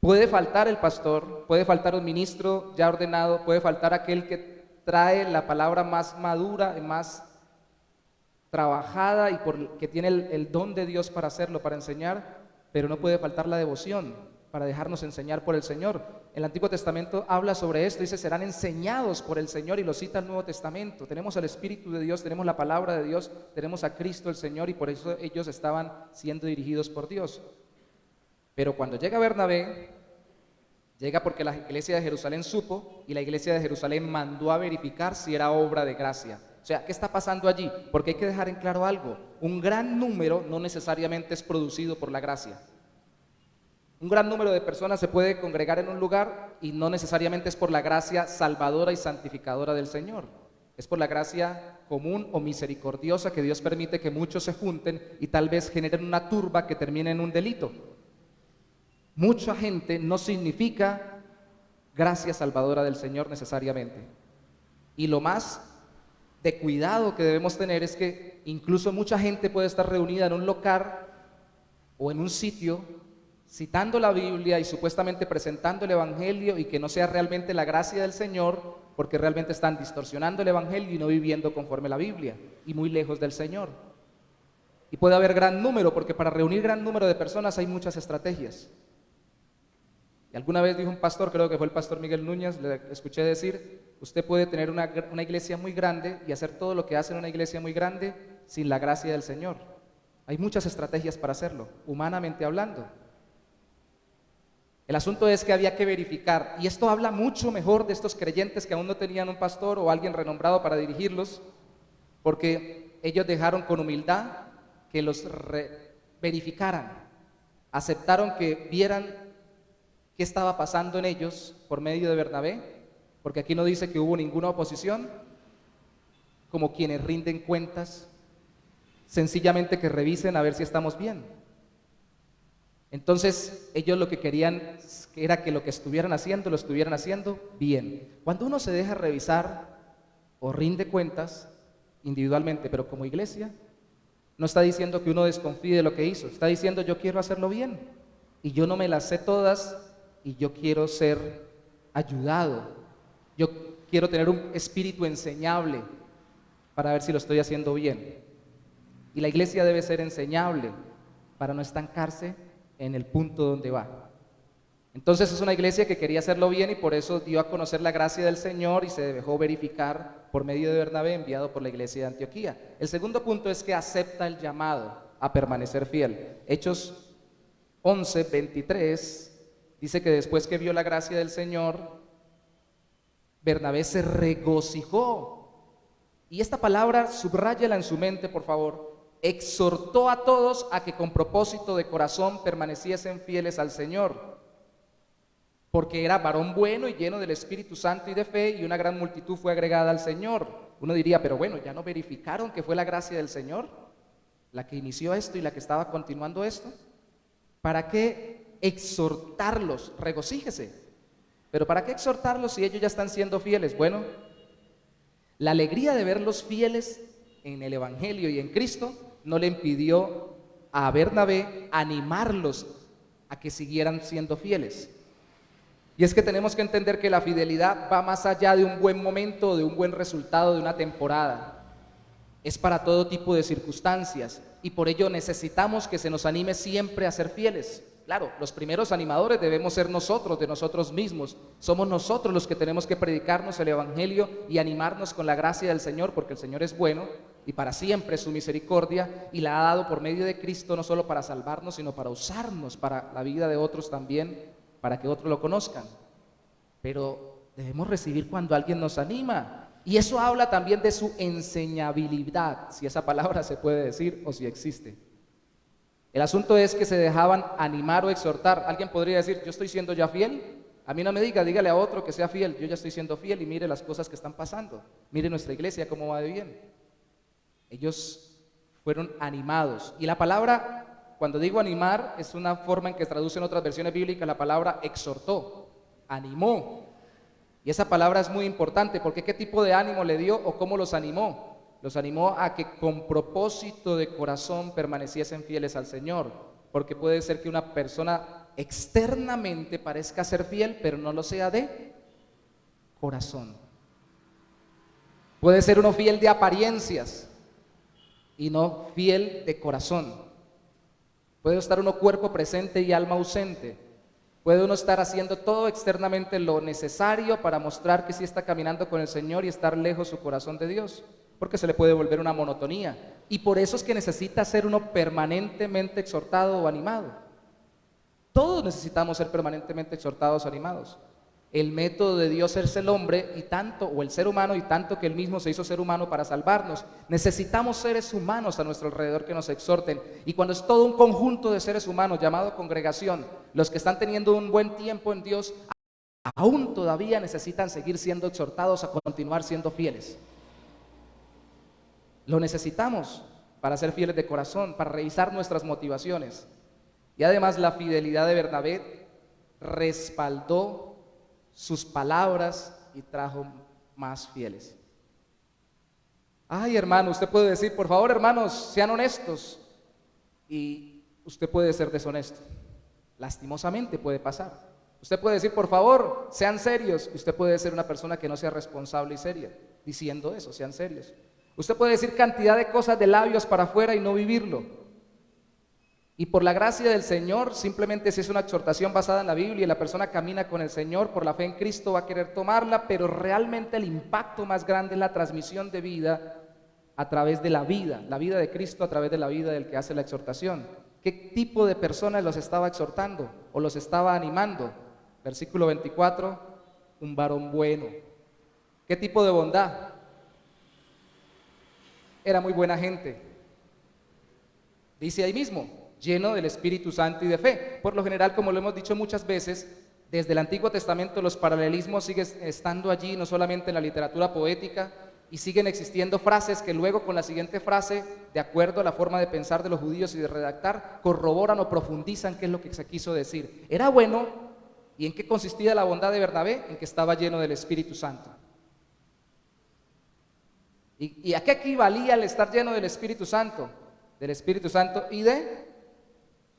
Puede faltar el pastor, puede faltar un ministro ya ordenado, puede faltar aquel que trae la palabra más madura y más trabajada y que tiene el don de Dios para hacerlo, para enseñar, pero no puede faltar la devoción para dejarnos enseñar por el Señor. El Antiguo Testamento habla sobre esto, dice, serán enseñados por el Señor, y lo cita el Nuevo Testamento. Tenemos al Espíritu de Dios, tenemos la palabra de Dios, tenemos a Cristo el Señor, y por eso ellos estaban siendo dirigidos por Dios. Pero cuando llega Bernabé, llega porque la iglesia de Jerusalén supo, y la iglesia de Jerusalén mandó a verificar si era obra de gracia. O sea, ¿qué está pasando allí? Porque hay que dejar en claro algo, un gran número no necesariamente es producido por la gracia. Un gran número de personas se puede congregar en un lugar y no necesariamente es por la gracia salvadora y santificadora del Señor. Es por la gracia común o misericordiosa que Dios permite que muchos se junten y tal vez generen una turba que termine en un delito. Mucha gente no significa gracia salvadora del Señor necesariamente. Y lo más de cuidado que debemos tener es que incluso mucha gente puede estar reunida en un local o en un sitio citando la Biblia y supuestamente presentando el Evangelio, y que no sea realmente la gracia del Señor, porque realmente están distorsionando el Evangelio y no viviendo conforme a la Biblia, y muy lejos del Señor. Y puede haber gran número, porque para reunir gran número de personas hay muchas estrategias. Y alguna vez dijo un pastor, creo que fue el pastor Miguel Núñez, le escuché decir, usted puede tener una iglesia muy grande y hacer todo lo que hace en una iglesia muy grande sin la gracia del Señor. Hay muchas estrategias para hacerlo, humanamente hablando. El asunto es que había que verificar, y esto habla mucho mejor de estos creyentes que aún no tenían un pastor o alguien renombrado para dirigirlos, porque ellos dejaron con humildad que los verificaran, aceptaron que vieran qué estaba pasando en ellos por medio de Bernabé, porque aquí no dice que hubo ninguna oposición, como quienes rinden cuentas, sencillamente que revisen a ver si estamos bien. Entonces ellos lo que querían era que lo que estuvieran haciendo, lo estuvieran haciendo bien. Cuando uno se deja revisar o rinde cuentas individualmente, pero como iglesia, no está diciendo que uno desconfíe de lo que hizo, está diciendo yo quiero hacerlo bien, y yo no me las sé todas, y yo quiero ser ayudado, yo quiero tener un espíritu enseñable para ver si lo estoy haciendo bien. Y la iglesia debe ser enseñable para no estancarse en el punto donde va. Entonces es una iglesia que quería hacerlo bien, y por eso dio a conocer la gracia del Señor y se dejó verificar por medio de Bernabé, enviado por la iglesia de Antioquía. El segundo punto es que acepta el llamado. a permanecer fiel. Hechos 11:23 dice que después que vio la gracia del Señor, Bernabé se regocijó. Y esta palabra, subráyala en su mente, por favor. Exhortó a todos a que con propósito de corazón permaneciesen fieles al Señor, porque era varón bueno y lleno del Espíritu Santo y de fe, y una gran multitud fue agregada al Señor. Uno diría, pero bueno, ¿ya no verificaron que fue la gracia del Señor la que inició esto y la que estaba continuando esto? ¿Para qué exhortarlos? Regocíjese. Pero ¿para qué exhortarlos si ellos ya están siendo fieles? Bueno, la alegría de verlos fieles en el Evangelio y en Cristo no le impidió a Bernabé animarlos a que siguieran siendo fieles. Y es que tenemos que entender que la fidelidad va más allá de un buen momento, de un buen resultado, de una temporada. Es para todo tipo de circunstancias, y por ello necesitamos que se nos anime siempre a ser fieles. Claro, los primeros animadores debemos ser nosotros, de nosotros mismos. Somos nosotros los que tenemos que predicarnos el Evangelio y animarnos con la gracia del Señor, porque el Señor es bueno y para siempre es su misericordia, y la ha dado por medio de Cristo, no solo para salvarnos, sino para usarnos para la vida de otros también, para que otros lo conozcan. Pero debemos recibir cuando alguien nos anima, y eso habla también de su enseñabilidad, si esa palabra se puede decir o si existe. El asunto es que se dejaban animar o exhortar. Alguien podría decir, yo estoy siendo ya fiel. A mí no me diga, dígale a otro que sea fiel. Yo ya estoy siendo fiel y mire las cosas que están pasando. Mire nuestra iglesia cómo va de bien. Ellos fueron animados. Y la palabra, cuando digo animar, es una forma en que traduce en otras versiones bíblicas la palabra exhortó, animó. Y esa palabra es muy importante, porque ¿qué tipo de ánimo le dio o cómo los animó? Los animó a que con propósito de corazón permaneciesen fieles al Señor, porque puede ser que una persona externamente parezca ser fiel, pero no lo sea de corazón. Puede ser uno fiel de apariencias y no fiel de corazón. Puede estar uno cuerpo presente y alma ausente. Puede uno estar haciendo todo externamente lo necesario para mostrar que sí está caminando con el Señor y estar lejos su corazón de Dios, porque se le puede volver una monotonía. Y por eso es que necesita ser uno permanentemente exhortado o animado. Todos necesitamos ser permanentemente exhortados o animados. El método de Dios es el hombre y tanto, o el ser humano, y tanto que él mismo se hizo ser humano para salvarnos. Necesitamos seres humanos a nuestro alrededor que nos exhorten. Y cuando es todo un conjunto de seres humanos llamado congregación, los que están teniendo un buen tiempo en Dios, aún todavía necesitan seguir siendo exhortados a continuar siendo fieles. Lo necesitamos para ser fieles de corazón, para revisar nuestras motivaciones. Y además la fidelidad de Bernabé respaldó sus palabras y trajo más fieles. Ay, hermano, usted puede decir, por favor, hermanos, sean honestos. Y usted puede ser deshonesto. Lastimosamente puede pasar. Usted puede decir, por favor, sean serios. Usted puede ser una persona que no sea responsable y seria, diciendo eso, sean serios. Usted puede decir cantidad de cosas de labios para afuera y no vivirlo. Y por la gracia del Señor, simplemente si es una exhortación basada en la Biblia y la persona camina con el Señor por la fe en Cristo, va a querer tomarla, pero realmente el impacto más grande es la transmisión de vida a través de la vida de Cristo a través de la vida del que hace la exhortación. ¿Qué tipo de personas los estaba exhortando o los estaba animando? Versículo 24, un varón bueno. ¿Qué tipo de bondad? Era muy buena gente. Dice ahí mismo, lleno del Espíritu Santo y de fe. Por lo general, como lo hemos dicho muchas veces, desde el Antiguo Testamento los paralelismos siguen estando allí, no solamente en la literatura poética, y siguen existiendo frases que luego con la siguiente frase, de acuerdo a la forma de pensar de los judíos y de redactar, corroboran o profundizan qué es lo que se quiso decir. Era bueno, ¿y en qué consistía la bondad de Bernabé? En que estaba lleno del Espíritu Santo. ¿Y a qué equivalía el estar lleno del Espíritu Santo? Del Espíritu Santo y de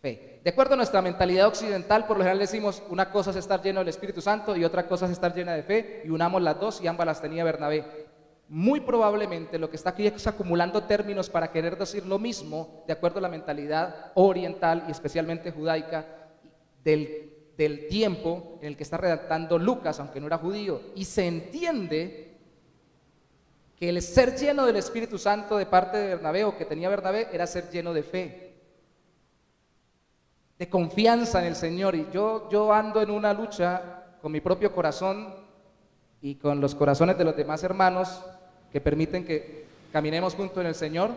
fe. De acuerdo a nuestra mentalidad occidental, por lo general decimos, una cosa es estar lleno del Espíritu Santo y otra cosa es estar llena de fe, y unamos las dos, y ambas las tenía Bernabé. Muy probablemente lo que está aquí es acumulando términos para querer decir lo mismo, de acuerdo a la mentalidad oriental y especialmente judaica del tiempo en el que está redactando Lucas, aunque no era judío, y se entiende que el ser lleno del Espíritu Santo de parte de Bernabé, o que tenía Bernabé, era ser lleno de fe. de confianza en el Señor. Y yo ando en una lucha con mi propio corazón y con los corazones de los demás hermanos que permiten que caminemos juntos en el Señor,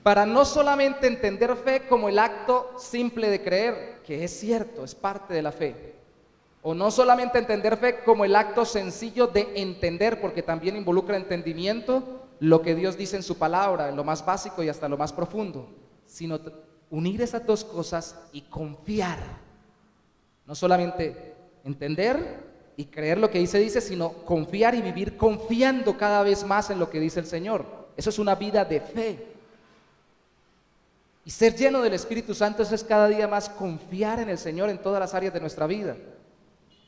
para no solamente entender fe como el acto simple de creer, que es cierto, es parte de la fe, o no solamente entender fe como el acto sencillo de entender, porque también involucra entendimiento, lo que Dios dice en su palabra, en lo más básico y hasta lo más profundo, sino unir esas dos cosas y confiar. No solamente entender y creer lo que dice, sino confiar y vivir confiando cada vez más en lo que dice el Señor. Eso es una vida de fe. Y ser lleno del Espíritu Santo, eso es cada día más confiar en el Señor en todas las áreas de nuestra vida.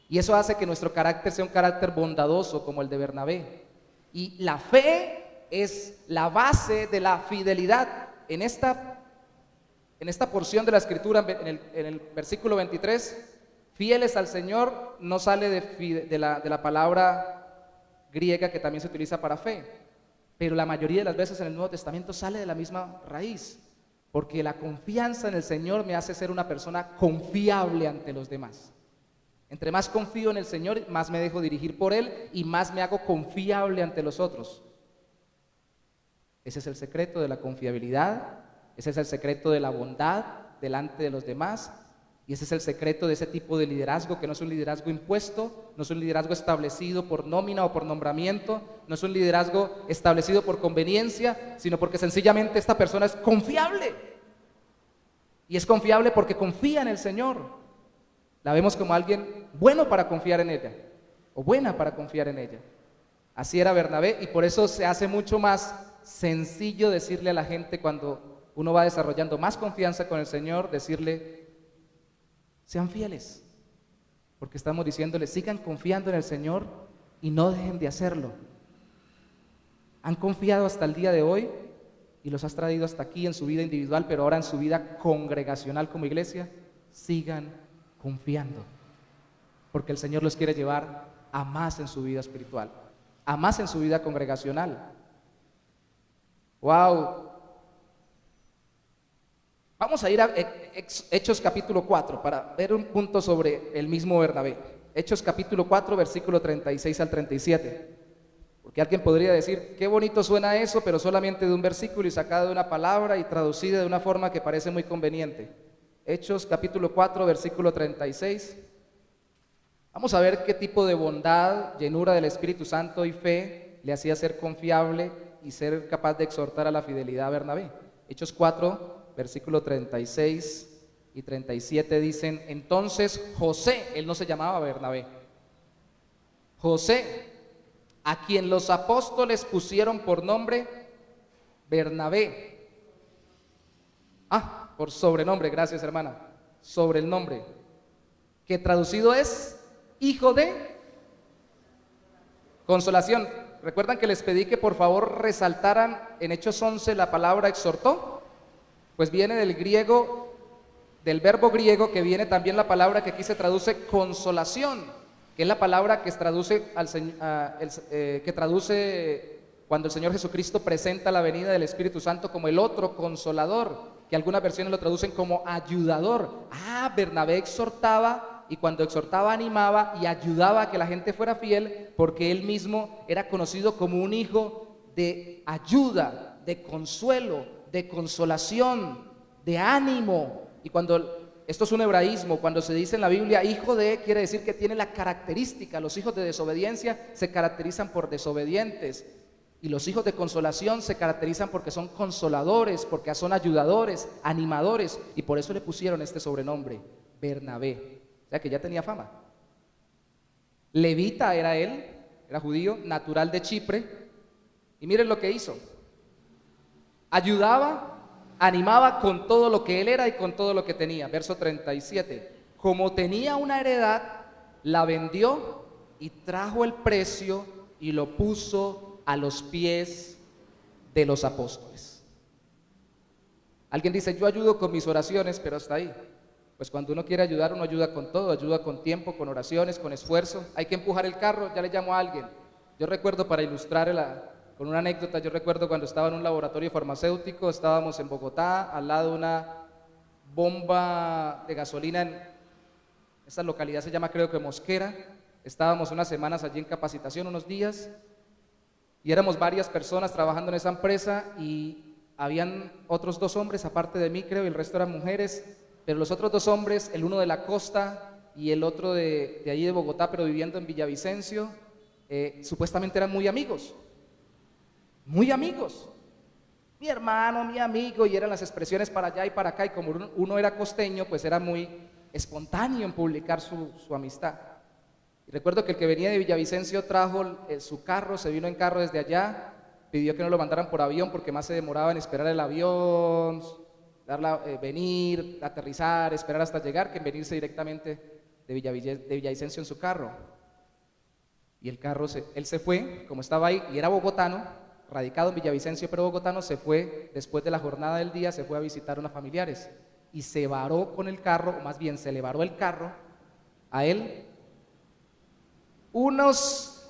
Y eso hace que nuestro carácter sea un carácter bondadoso como el de Bernabé. Y la fe es la base de la fidelidad. En esta porción de la Escritura, en el versículo 23, fieles al Señor no sale de la palabra griega que también se utiliza para fe, pero la mayoría de las veces en el Nuevo Testamento sale de la misma raíz, porque la confianza en el Señor me hace ser una persona confiable ante los demás. Entre más confío en el Señor, más me dejo dirigir por Él y más me hago confiable ante los otros. Ese es el secreto de la confiabilidad, ese es el secreto de la bondad delante de los demás. Y ese es el secreto de ese tipo de liderazgo, que no es un liderazgo impuesto, no es un liderazgo establecido por nómina o por nombramiento, no es un liderazgo establecido por conveniencia, sino porque sencillamente esta persona es confiable. Y es confiable porque confía en el Señor. La vemos como alguien bueno para confiar en ella, o buena para confiar en ella. Así era Bernabé, y por eso se hace mucho más sencillo decirle a la gente, cuando uno va desarrollando más confianza con el Señor, decirle: sean fieles, porque estamos diciéndoles, sigan confiando en el Señor y no dejen de hacerlo. Han confiado hasta el día de hoy y los has traído hasta aquí en su vida individual, pero ahora en su vida congregacional como iglesia, sigan confiando, porque el Señor los quiere llevar a más en su vida espiritual, a más en su vida congregacional. ¡Wow! Vamos a ir a Hechos capítulo 4 para ver un punto sobre el mismo Bernabé. Hechos capítulo 4, versículo 36 al 37. Porque alguien podría decir, qué bonito suena eso, pero solamente de un versículo y sacado de una palabra y traducida de una forma que parece muy conveniente. Hechos capítulo 4, versículo 36. Vamos a ver qué tipo de bondad, llenura del Espíritu Santo y fe le hacía ser confiable y ser capaz de exhortar a la fidelidad a Bernabé. Hechos 4, versículo 36 y 37 dicen: entonces José, él no se llamaba Bernabé, José, a quien los apóstoles pusieron por nombre Bernabé, por sobrenombre, gracias hermana, sobre el nombre, que traducido es hijo de consolación. ¿Recuerdan que les pedí que por favor resaltaran en Hechos 11 la palabra exhortó? Pues viene del griego, del verbo griego, que viene también la palabra que aquí se traduce consolación, que es la palabra que traduce cuando el Señor Jesucristo presenta la venida del Espíritu Santo como el otro consolador, que algunas versiones lo traducen como ayudador. Bernabé exhortaba, y cuando exhortaba animaba y ayudaba a que la gente fuera fiel, porque él mismo era conocido como un hijo de ayuda, de consuelo, de consolación, de ánimo. Y esto es un hebraísmo, cuando se dice en la Biblia hijo de, quiere decir que tiene la característica. Los hijos de desobediencia se caracterizan por desobedientes, y los hijos de consolación se caracterizan porque son consoladores, porque son ayudadores, animadores, y por eso le pusieron este sobrenombre, Bernabé. O sea que ya tenía fama. Levita era él, era judío, natural de Chipre, y miren lo que hizo. Ayudaba, animaba con todo lo que él era y con todo lo que tenía. Verso 37. Como tenía una heredad, la vendió y trajo el precio y lo puso a los pies de los apóstoles. Alguien dice, yo ayudo con mis oraciones, pero hasta ahí. Pues cuando uno quiere ayudar, uno ayuda con todo, ayuda con tiempo, con oraciones, con esfuerzo. Hay que empujar el carro, ya le llamo a alguien. Yo recuerdo, para ilustrar con una anécdota, yo recuerdo cuando estaba en un laboratorio farmacéutico, estábamos en Bogotá, al lado de una bomba de gasolina en esta localidad, se llama creo que Mosquera. Estábamos unas semanas allí en capacitación, unos días, y éramos varias personas trabajando en esa empresa y habían otros 2 hombres aparte de mí, creo, y el resto eran mujeres, pero los otros 2 hombres, el uno de la costa y el otro de allí de Bogotá, pero viviendo en Villavicencio, supuestamente eran muy amigos, mi hermano, mi amigo, y eran las expresiones para allá y para acá, y como uno era costeño, pues era muy espontáneo en publicar su amistad. Y recuerdo que el que venía de Villavicencio trajo su carro, se vino en carro desde allá, pidió que no lo mandaran por avión porque más se demoraba en esperar el avión, venir, aterrizar, esperar hasta llegar, que en venirse directamente de Villavicencio en su carro. Y el carro, él se fue, como estaba ahí, y era bogotano, radicado en Villavicencio, pero bogotano, se fue, después de la jornada del día, se fue a visitar a unos familiares, y se varó con el carro, o más bien se le varó el carro a él, unas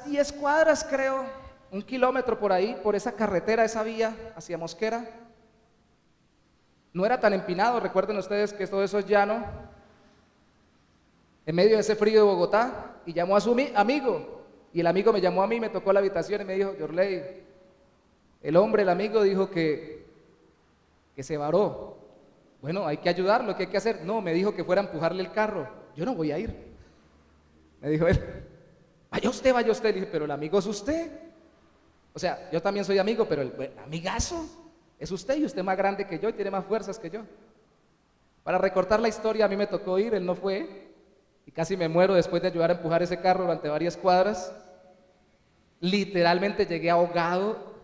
10 cuadras, creo, 1 kilómetro por ahí, por esa carretera, esa vía hacia Mosquera. No era tan empinado, recuerden ustedes que todo eso es llano, en medio de ese frío de Bogotá, y llamó a su amigo, y el amigo me llamó a mí, me tocó la habitación y me dijo: Yorley, el amigo dijo que se varó. Bueno, hay que ayudarlo, ¿qué hay que hacer? No, me dijo que fuera a empujarle el carro. Yo no voy a ir, me dijo él. Vaya usted. Le dije: pero el amigo es usted. O sea, yo también soy amigo, pero el amigazo es usted, y usted más grande que yo y tiene más fuerzas que yo. Para recortar la historia, a mí me tocó ir, él no fue, y casi me muero después de ayudar a empujar ese carro durante varias cuadras. Literalmente llegué ahogado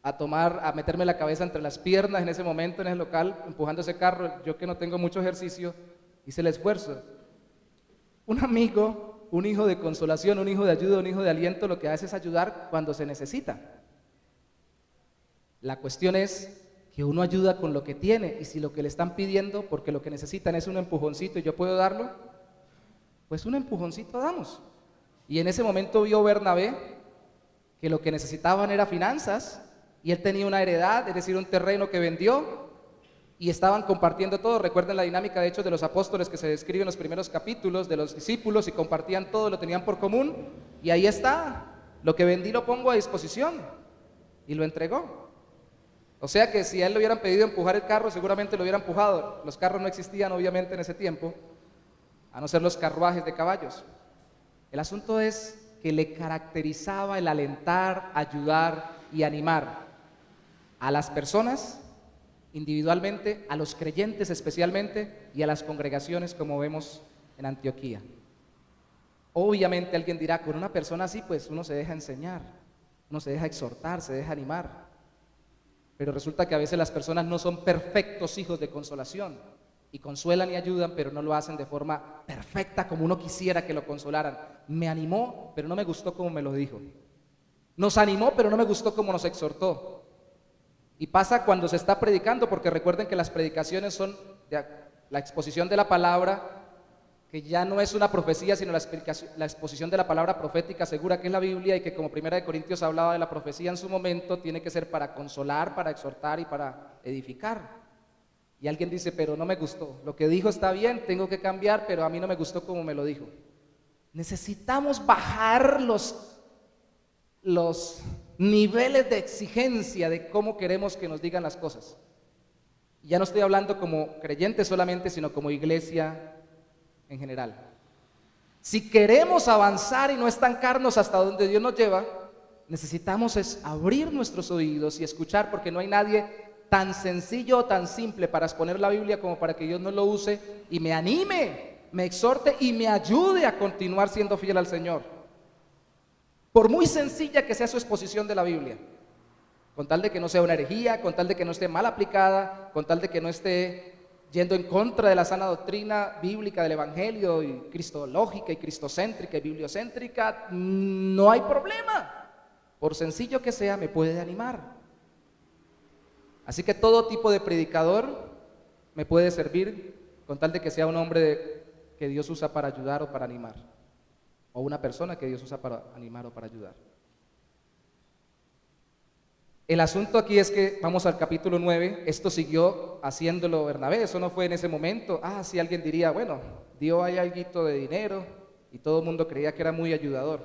a meterme la cabeza entre las piernas en ese momento en el local, empujando ese carro. Yo, que no tengo mucho ejercicio, hice el esfuerzo. Un amigo, un hijo de consolación, un hijo de ayuda, un hijo de aliento, lo que hace es ayudar cuando se necesita. La cuestión es que uno ayuda con lo que tiene, y si lo que le están pidiendo, porque lo que necesitan es un empujoncito y yo puedo darlo, pues un empujoncito damos. Y en ese momento vio Bernabé que lo que necesitaban era finanzas, y él tenía una heredad, es decir, un terreno que vendió, y estaban compartiendo todo. Recuerden la dinámica de Hechos de los Apóstoles que se describe en los primeros capítulos, de los discípulos, y compartían todo, lo tenían por común, y ahí está: lo que vendí lo pongo a disposición, y lo entregó. O sea que si a él le hubieran pedido empujar el carro, seguramente lo hubiera empujado. Los carros no existían obviamente en ese tiempo, a no ser los carruajes de caballos. El asunto es que le caracterizaba el alentar, ayudar y animar a las personas individualmente, a los creyentes especialmente, y a las congregaciones, como vemos en Antioquía. Obviamente alguien dirá: con una persona así, pues uno se deja enseñar, uno se deja exhortar, se deja animar. Pero resulta que a veces las personas no son perfectos hijos de consolación, y consuelan y ayudan, pero no lo hacen de forma perfecta como uno quisiera que lo consolaran. Me animó, pero no me gustó como me lo dijo. Nos animó, pero no me gustó como nos exhortó. Y pasa cuando se está predicando, porque recuerden que las predicaciones son la exposición de la palabra, que ya no es una profecía, sino la exposición de la palabra profética segura, que es la Biblia, y que, como 1 Corintios hablaba de la profecía en su momento, tiene que ser para consolar, para exhortar y para edificar. Y alguien dice: pero no me gustó, lo que dijo está bien, tengo que cambiar, pero a mí no me gustó como me lo dijo. Necesitamos bajar los niveles de exigencia de cómo queremos que nos digan las cosas. Y ya no estoy hablando como creyentes solamente, sino como iglesia en general. Si queremos avanzar y no estancarnos hasta donde Dios nos lleva, necesitamos es abrir nuestros oídos y escuchar, porque no hay nadie tan sencillo o tan simple para exponer la Biblia como para que Dios nos lo use y me anime, me exhorte y me ayude a continuar siendo fiel al Señor. Por muy sencilla que sea su exposición de la Biblia, con tal de que no sea una herejía, con tal de que no esté mal aplicada, con tal de que no esté yendo en contra de la sana doctrina bíblica del Evangelio, y cristológica y cristocéntrica y bibliocéntrica, no hay problema. Por sencillo que sea, me puede animar. Así que todo tipo de predicador me puede servir, con tal de que sea un hombre que Dios usa para ayudar o para animar, o una persona que Dios usa para animar o para ayudar. El asunto aquí es que vamos al capítulo 9, esto siguió haciéndolo Bernabé, eso no fue en ese momento. Si alguien diría, bueno, dio ahí alguito de dinero y todo el mundo creía que era muy ayudador.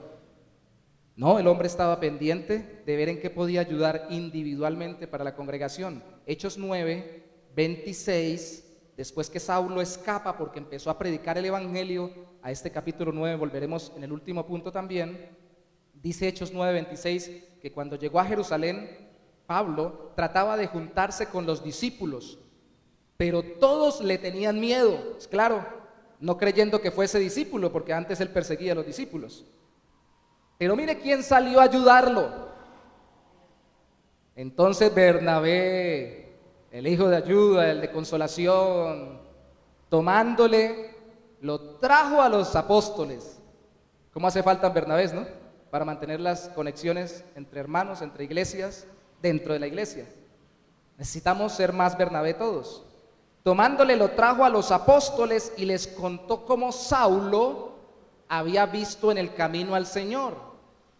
No, el hombre estaba pendiente de ver en qué podía ayudar individualmente para la congregación. Hechos 9, 26, después que Saulo escapa porque empezó a predicar el evangelio, a este capítulo 9 volveremos en el último punto también. Dice Hechos 9, 26 que cuando llegó a Jerusalén, Pablo trataba de juntarse con los discípulos, pero todos le tenían miedo, es claro, no creyendo que fuese discípulo, porque antes él perseguía a los discípulos. Pero mire quién salió a ayudarlo. Entonces Bernabé, el hijo de ayuda, el de consolación, tomándole, lo trajo a los apóstoles. ¿Cómo hace falta Bernabés, no? Para mantener las conexiones entre hermanos, entre iglesias, dentro de la iglesia. Necesitamos ser más Bernabé todos. Tomándole, lo trajo a los apóstoles y les contó cómo Saulo había visto en el camino al Señor,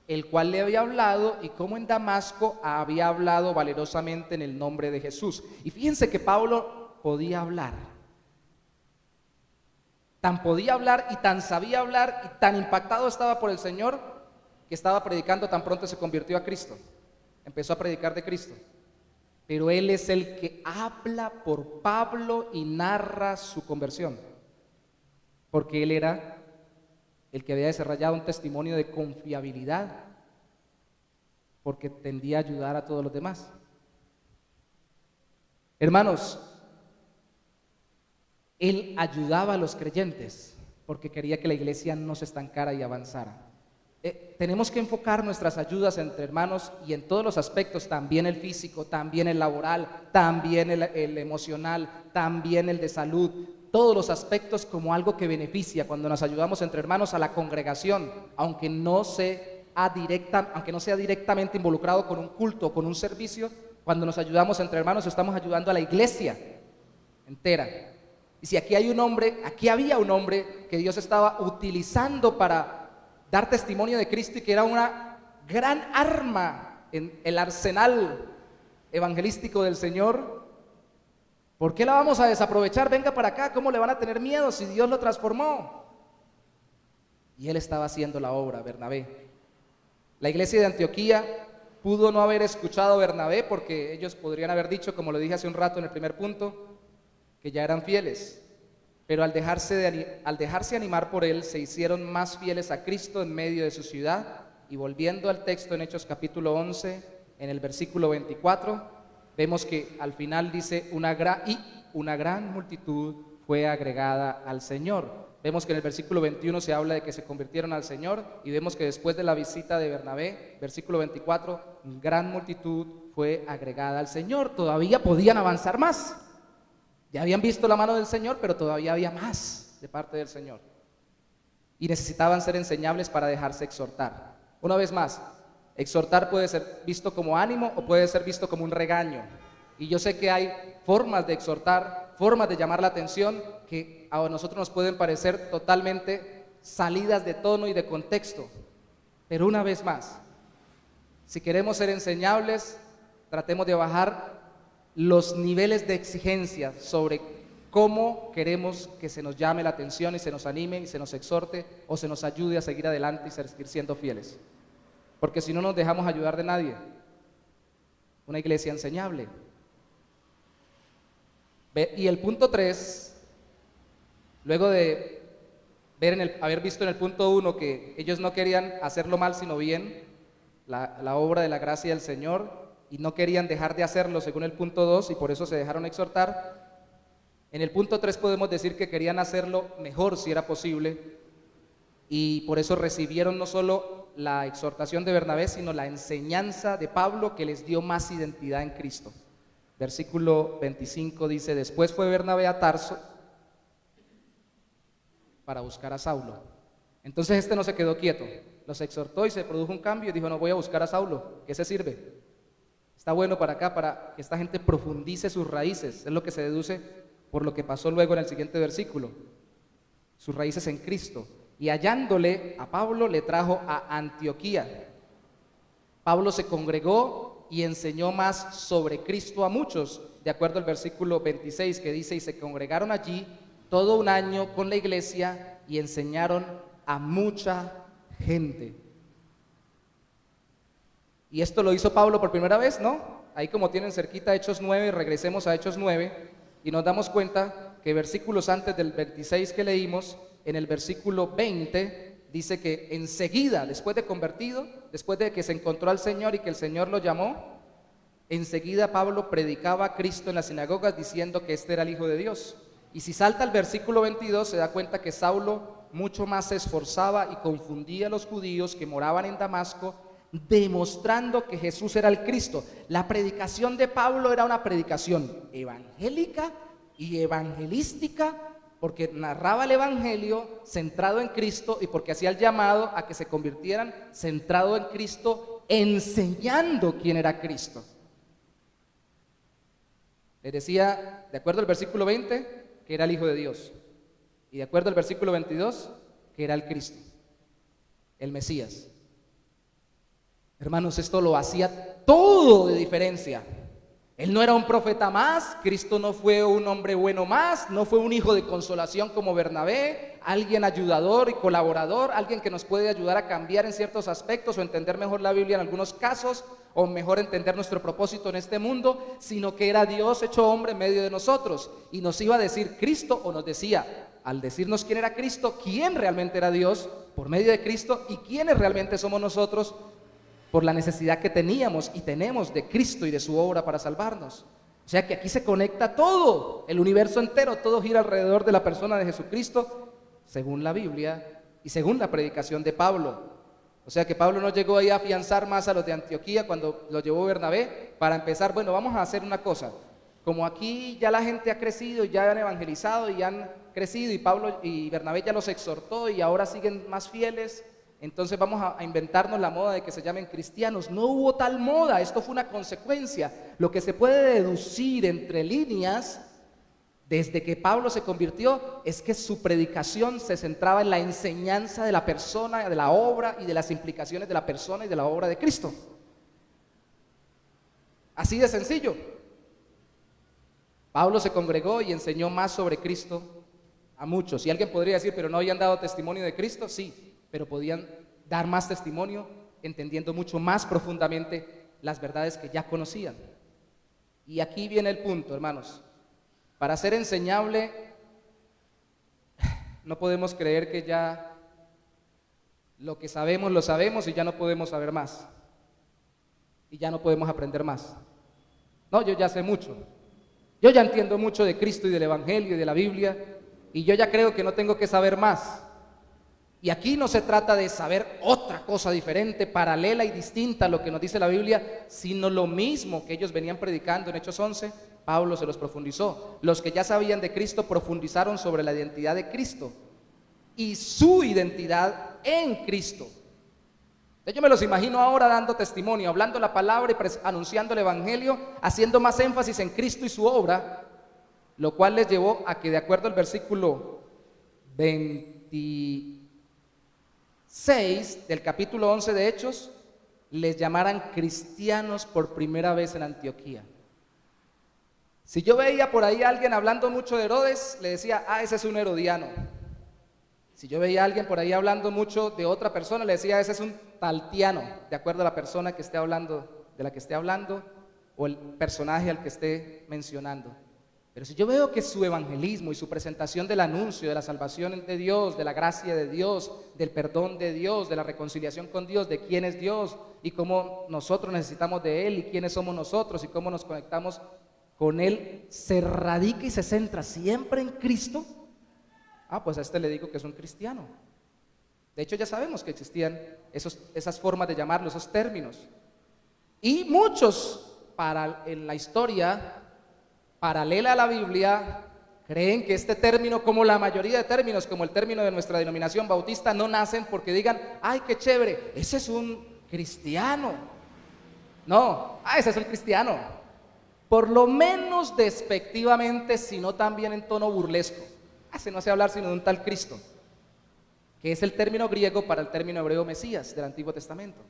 el cual le había hablado, y cómo en Damasco había hablado valerosamente en el nombre de Jesús. Y fíjense que Pablo podía hablar. Tan podía hablar y tan sabía hablar y tan impactado estaba por el Señor que estaba predicando tan pronto se convirtió a Cristo. Empezó a predicar de Cristo. Pero él es el que habla por Pablo y narra su conversión. Porque él era el que había desarrollado un testimonio de confiabilidad, porque tendía a ayudar a todos los demás. Hermanos, él ayudaba a los creyentes porque quería que la iglesia no se estancara y avanzara. Tenemos que enfocar nuestras ayudas entre hermanos y en todos los aspectos, también el físico, también el laboral, también el emocional, también el de salud, todos los aspectos como algo que beneficia cuando nos ayudamos entre hermanos a la congregación, aunque no sea directamente involucrado con un culto o con un servicio. Cuando nos ayudamos entre hermanos estamos ayudando a la iglesia entera. Y si aquí había un hombre que Dios estaba utilizando para dar testimonio de Cristo y que era una gran arma en el arsenal evangelístico del Señor, ¿por qué la vamos a desaprovechar? Venga para acá, ¿cómo le van a tener miedo si Dios lo transformó? Y él estaba haciendo la obra, Bernabé. La iglesia de Antioquía pudo no haber escuchado a Bernabé porque ellos podrían haber dicho, como lo dije hace un rato en el primer punto, que ya eran fieles. Pero al dejarse animar por él, se hicieron más fieles a Cristo en medio de su ciudad. Y volviendo al texto en Hechos capítulo 11, en el versículo 24, vemos que al final dice, una gran multitud fue agregada al Señor. Vemos que en el versículo 21 se habla de que se convirtieron al Señor, y vemos que después de la visita de Bernabé, versículo 24, gran multitud fue agregada al Señor. Todavía podían avanzar más. Ya habían visto la mano del Señor, pero todavía había más de parte del Señor. Y necesitaban ser enseñables para dejarse exhortar. Una vez más, exhortar puede ser visto como ánimo o puede ser visto como un regaño. Y yo sé que hay formas de exhortar, formas de llamar la atención que a nosotros nos pueden parecer totalmente salidas de tono y de contexto. Pero una vez más, si queremos ser enseñables, tratemos de bajar los niveles de exigencia sobre cómo queremos que se nos llame la atención y se nos anime y se nos exhorte o se nos ayude a seguir adelante y seguir siendo fieles. Porque si no nos dejamos ayudar de nadie. Una iglesia enseñable. Y el punto 3, luego de haber visto en el punto 1 que ellos no querían hacerlo mal sino bien, la obra de la gracia del Señor, y no querían dejar de hacerlo según el punto 2 y por eso se dejaron exhortar. En el punto 3 podemos decir que querían hacerlo mejor si era posible, y por eso recibieron no solo la exhortación de Bernabé, sino la enseñanza de Pablo, que les dio más identidad en Cristo. Versículo 25 dice, después fue Bernabé a Tarso para buscar a Saulo. Entonces este no se quedó quieto, los exhortó y se produjo un cambio y dijo, no, voy a buscar a Saulo, ¿qué se sirve? Está bueno para acá, para que esta gente profundice sus raíces. Es lo que se deduce por lo que pasó luego en el siguiente versículo. Sus raíces en Cristo. Y hallándole a Pablo, le trajo a Antioquía. Pablo se congregó y enseñó más sobre Cristo a muchos, de acuerdo al versículo 26 que dice, y se congregaron allí todo un año con la iglesia y enseñaron a mucha gente. Y esto lo hizo Pablo por primera vez, ¿no? Ahí como tienen cerquita Hechos 9, regresemos a Hechos 9 y nos damos cuenta que versículos antes del 26 que leímos, en el versículo 20, dice que enseguida, después de convertido, después de que se encontró al Señor y que el Señor lo llamó, enseguida Pablo predicaba a Cristo en las sinagogas diciendo que este era el Hijo de Dios. Y si salta al versículo 22, se da cuenta que Saulo mucho más se esforzaba y confundía a los judíos que moraban en Damasco, demostrando que Jesús era el Cristo. La predicación de Pablo era una predicación evangélica y evangelística, porque narraba el evangelio centrado en Cristo y porque hacía el llamado a que se convirtieran centrado en Cristo, enseñando quién era Cristo. Les decía, de acuerdo al versículo 20, que era el Hijo de Dios, y de acuerdo al versículo 22, que era el Cristo, el Mesías. Hermanos, esto lo hacía todo de diferencia. Él no era un profeta más, Cristo no fue un hombre bueno más, no fue un hijo de consolación como Bernabé, alguien ayudador y colaborador, alguien que nos puede ayudar a cambiar en ciertos aspectos o entender mejor la Biblia en algunos casos, o mejor entender nuestro propósito en este mundo, sino que era Dios hecho hombre en medio de nosotros, y nos iba a decir Cristo, o nos decía, al decirnos quién era Cristo, quién realmente era Dios por medio de Cristo, y quiénes realmente somos nosotros por la necesidad que teníamos y tenemos de Cristo y de su obra para salvarnos. O sea que aquí se conecta todo, el universo entero, todo gira alrededor de la persona de Jesucristo, según la Biblia y según la predicación de Pablo. O sea que Pablo no llegó ahí a afianzar más a los de Antioquía cuando lo llevó Bernabé para empezar, bueno, vamos a hacer una cosa. Como aquí ya la gente ha crecido y ya han evangelizado y han crecido y Pablo y Bernabé ya los exhortó y ahora siguen más fieles, entonces vamos a inventarnos la moda de que se llamen cristianos. No hubo tal moda, esto fue una consecuencia. Lo que se puede deducir entre líneas desde que Pablo se convirtió es que su predicación se centraba en la enseñanza de la persona, de la obra y de las implicaciones de la persona y de la obra de Cristo. Así de sencillo. Pablo se congregó y enseñó más sobre Cristo a muchos. Y alguien podría decir, pero no habían dado testimonio de Cristo, sí, pero podían dar más testimonio entendiendo mucho más profundamente las verdades que ya conocían. Y aquí viene el punto, hermanos. Para ser enseñable, no podemos creer que ya lo que sabemos lo sabemos y ya no podemos saber más. Y ya no podemos aprender más. No, yo ya sé mucho. Yo ya entiendo mucho de Cristo y del Evangelio y de la Biblia, y yo ya creo que no tengo que saber más. Y aquí no se trata de saber otra cosa diferente, paralela y distinta a lo que nos dice la Biblia, sino lo mismo que ellos venían predicando en Hechos 11, Pablo se los profundizó. Los que ya sabían de Cristo profundizaron sobre la identidad de Cristo y su identidad en Cristo. Yo me los imagino ahora dando testimonio, hablando la palabra y anunciando el Evangelio, haciendo más énfasis en Cristo y su obra, lo cual les llevó a que, de acuerdo al versículo 26 del capítulo 11 de Hechos, les llamaran cristianos por primera vez en Antioquía. Si yo veía por ahí a alguien hablando mucho de Herodes, le decía, ese es un herodiano. Si yo veía a alguien por ahí hablando mucho de otra persona, le decía, ese es un taltiano, de acuerdo a la persona que esté hablando, de la que esté hablando, o el personaje al que esté mencionando. Pero si yo veo que su evangelismo y su presentación del anuncio de la salvación de Dios, de la gracia de Dios, del perdón de Dios, de la reconciliación con Dios, de quién es Dios y cómo nosotros necesitamos de Él y quiénes somos nosotros y cómo nos conectamos con Él, se radica y se centra siempre en Cristo, pues a este le digo que es un cristiano. De hecho ya sabemos que existían esas formas de llamarlo, esos términos. Y muchos en la historia paralela a la Biblia creen que este término, como la mayoría de términos, como el término de nuestra denominación bautista, no nacen porque digan, ¡ay, qué chévere! Ese es un cristiano. No, ese es un cristiano. Por lo menos despectivamente, sino también en tono burlesco. Ese no hace hablar sino de un tal Cristo, que es el término griego para el término hebreo Mesías del Antiguo Testamento.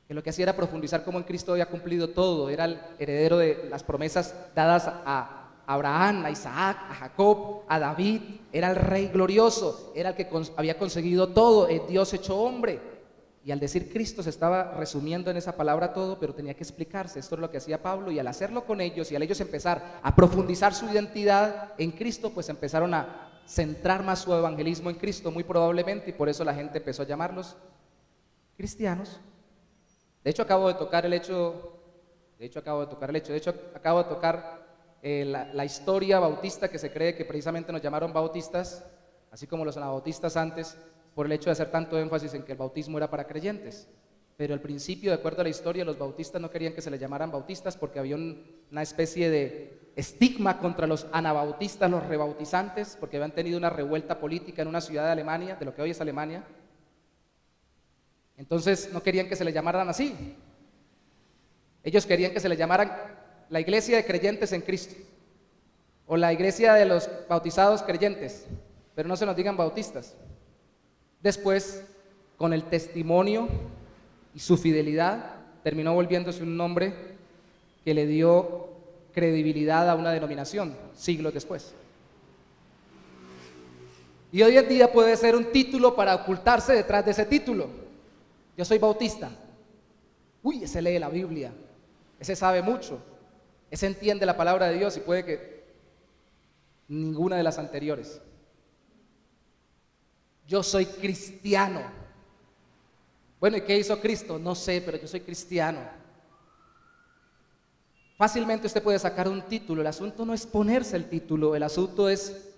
que lo que hacía era profundizar cómo en Cristo había cumplido todo, era el heredero de las promesas dadas a Abraham, a Isaac, a Jacob, a David, era el rey glorioso, era el que había conseguido todo, el Dios hecho hombre. Y al decir Cristo se estaba resumiendo en esa palabra todo, pero tenía que explicarse. Esto es lo que hacía Pablo, y al hacerlo con ellos y al ellos empezar a profundizar su identidad en Cristo, pues empezaron a centrar más su evangelismo en Cristo, muy probablemente, y por eso la gente empezó a llamarlos cristianos. De hecho, acabo de tocar la historia bautista, que se cree que precisamente nos llamaron bautistas, así como los anabautistas antes, por el hecho de hacer tanto énfasis en que el bautismo era para creyentes. Pero al principio, de acuerdo a la historia, los bautistas no querían que se les llamaran bautistas porque había una especie de estigma contra los anabautistas, los rebautizantes, porque habían tenido una revuelta política en una ciudad de Alemania, de lo que hoy es Alemania. Entonces no querían que se les llamaran así. Ellos querían que se les llamaran la iglesia de creyentes en Cristo, o la iglesia de los bautizados creyentes, pero no se nos digan bautistas. Después, con el testimonio y su fidelidad, terminó volviéndose un nombre que le dio credibilidad a una denominación, siglos después. Y hoy en día puede ser un título para ocultarse detrás de ese título. Yo soy bautista. Uy, ese lee la Biblia, ese sabe mucho, ese entiende la palabra de Dios, y puede que ninguna de las anteriores. Yo soy cristiano. Bueno, ¿y qué hizo Cristo? No sé, pero yo soy cristiano. Fácilmente usted puede sacar un título. El asunto no es ponerse el título, el asunto es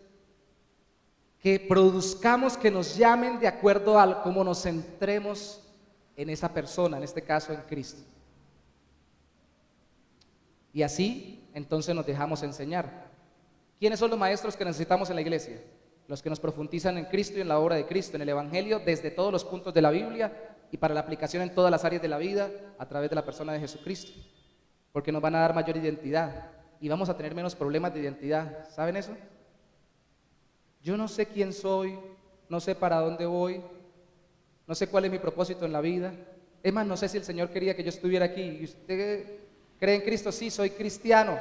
que produzcamos, que nos llamen de acuerdo a cómo nos centremos en esa persona, en este caso en Cristo. Y así, entonces nos dejamos enseñar. ¿Quiénes son los maestros que necesitamos en la iglesia? Los que nos profundizan en Cristo y en la obra de Cristo, en el Evangelio, desde todos los puntos de la Biblia y para la aplicación en todas las áreas de la vida a través de la persona de Jesucristo, porque nos van a dar mayor identidad y vamos a tener menos problemas de identidad. ¿Saben eso? Yo no sé quién soy, no sé para dónde voy, no sé cuál es mi propósito en la vida. Es más, no sé si el Señor quería que yo estuviera aquí. ¿Y usted cree en Cristo? Sí, soy cristiano.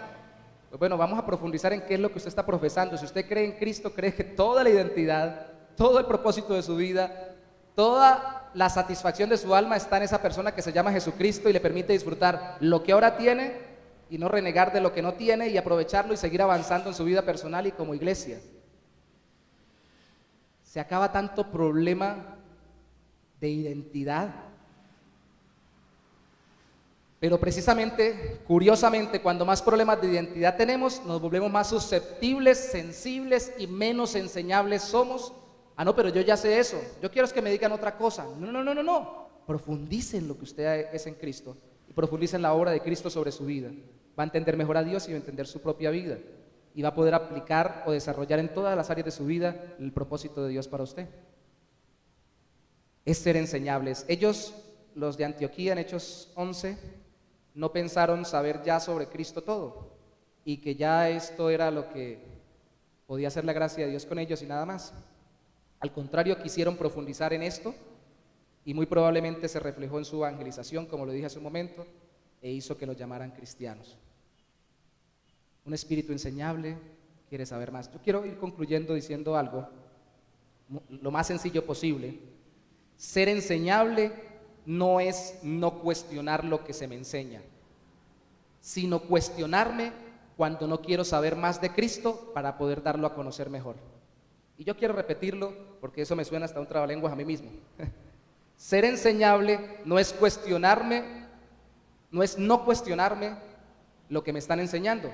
Pues bueno, vamos a profundizar en qué es lo que usted está profesando. Si usted cree en Cristo, cree que toda la identidad, todo el propósito de su vida, toda la satisfacción de su alma está en esa persona que se llama Jesucristo y le permite disfrutar lo que ahora tiene y no renegar de lo que no tiene y aprovecharlo y seguir avanzando en su vida personal y como iglesia. Se acaba tanto problema de identidad. Pero precisamente, curiosamente, cuando más problemas de identidad tenemos, nos volvemos más susceptibles, sensibles y menos enseñables somos. Ah, no, pero yo ya sé eso, yo quiero es que me digan otra cosa. No. Profundicen lo que usted es en Cristo y profundicen la obra de Cristo sobre su vida. Va a entender mejor a Dios y va a entender su propia vida y va a poder aplicar o desarrollar en todas las áreas de su vida el propósito de Dios para usted. Es ser enseñables. Ellos, los de Antioquía, en Hechos 11, no pensaron saber ya sobre Cristo todo y que ya esto era lo que podía hacer la gracia de Dios con ellos y nada más. Al contrario, quisieron profundizar en esto y muy probablemente se reflejó en su evangelización, como lo dije hace un momento, e hizo que los llamaran cristianos. Un espíritu enseñable quiere saber más. Yo quiero ir concluyendo diciendo algo lo más sencillo posible. Ser enseñable no es no cuestionar lo que se me enseña, sino cuestionarme cuando no quiero saber más de Cristo para poder darlo a conocer mejor. Y yo quiero repetirlo porque eso me suena hasta un trabalenguas a mí mismo. Ser enseñable no es cuestionarme, no es no cuestionarme lo que me están enseñando.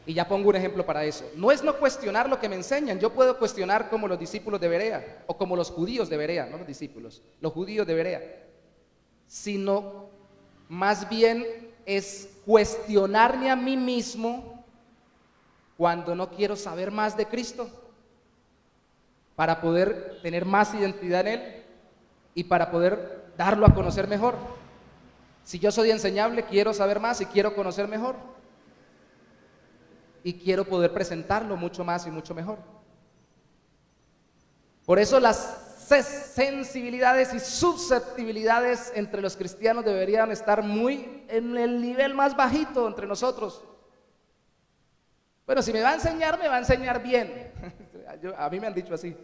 Y ya pongo un ejemplo para eso. No es no cuestionar lo que me enseñan. Yo puedo cuestionar como los discípulos de Berea, o como los judíos de Berea, no los discípulos, los judíos de Berea. Sino más bien es cuestionarme a mí mismo cuando no quiero saber más de Cristo, para poder tener más identidad en Él y para poder darlo a conocer mejor. Si yo soy enseñable, quiero saber más y quiero conocer mejor. Y quiero poder presentarlo mucho más y mucho mejor. Por eso las sensibilidades y susceptibilidades entre los cristianos deberían estar muy en el nivel más bajito entre nosotros. Bueno, si me va a enseñar bien. A mí me han dicho así,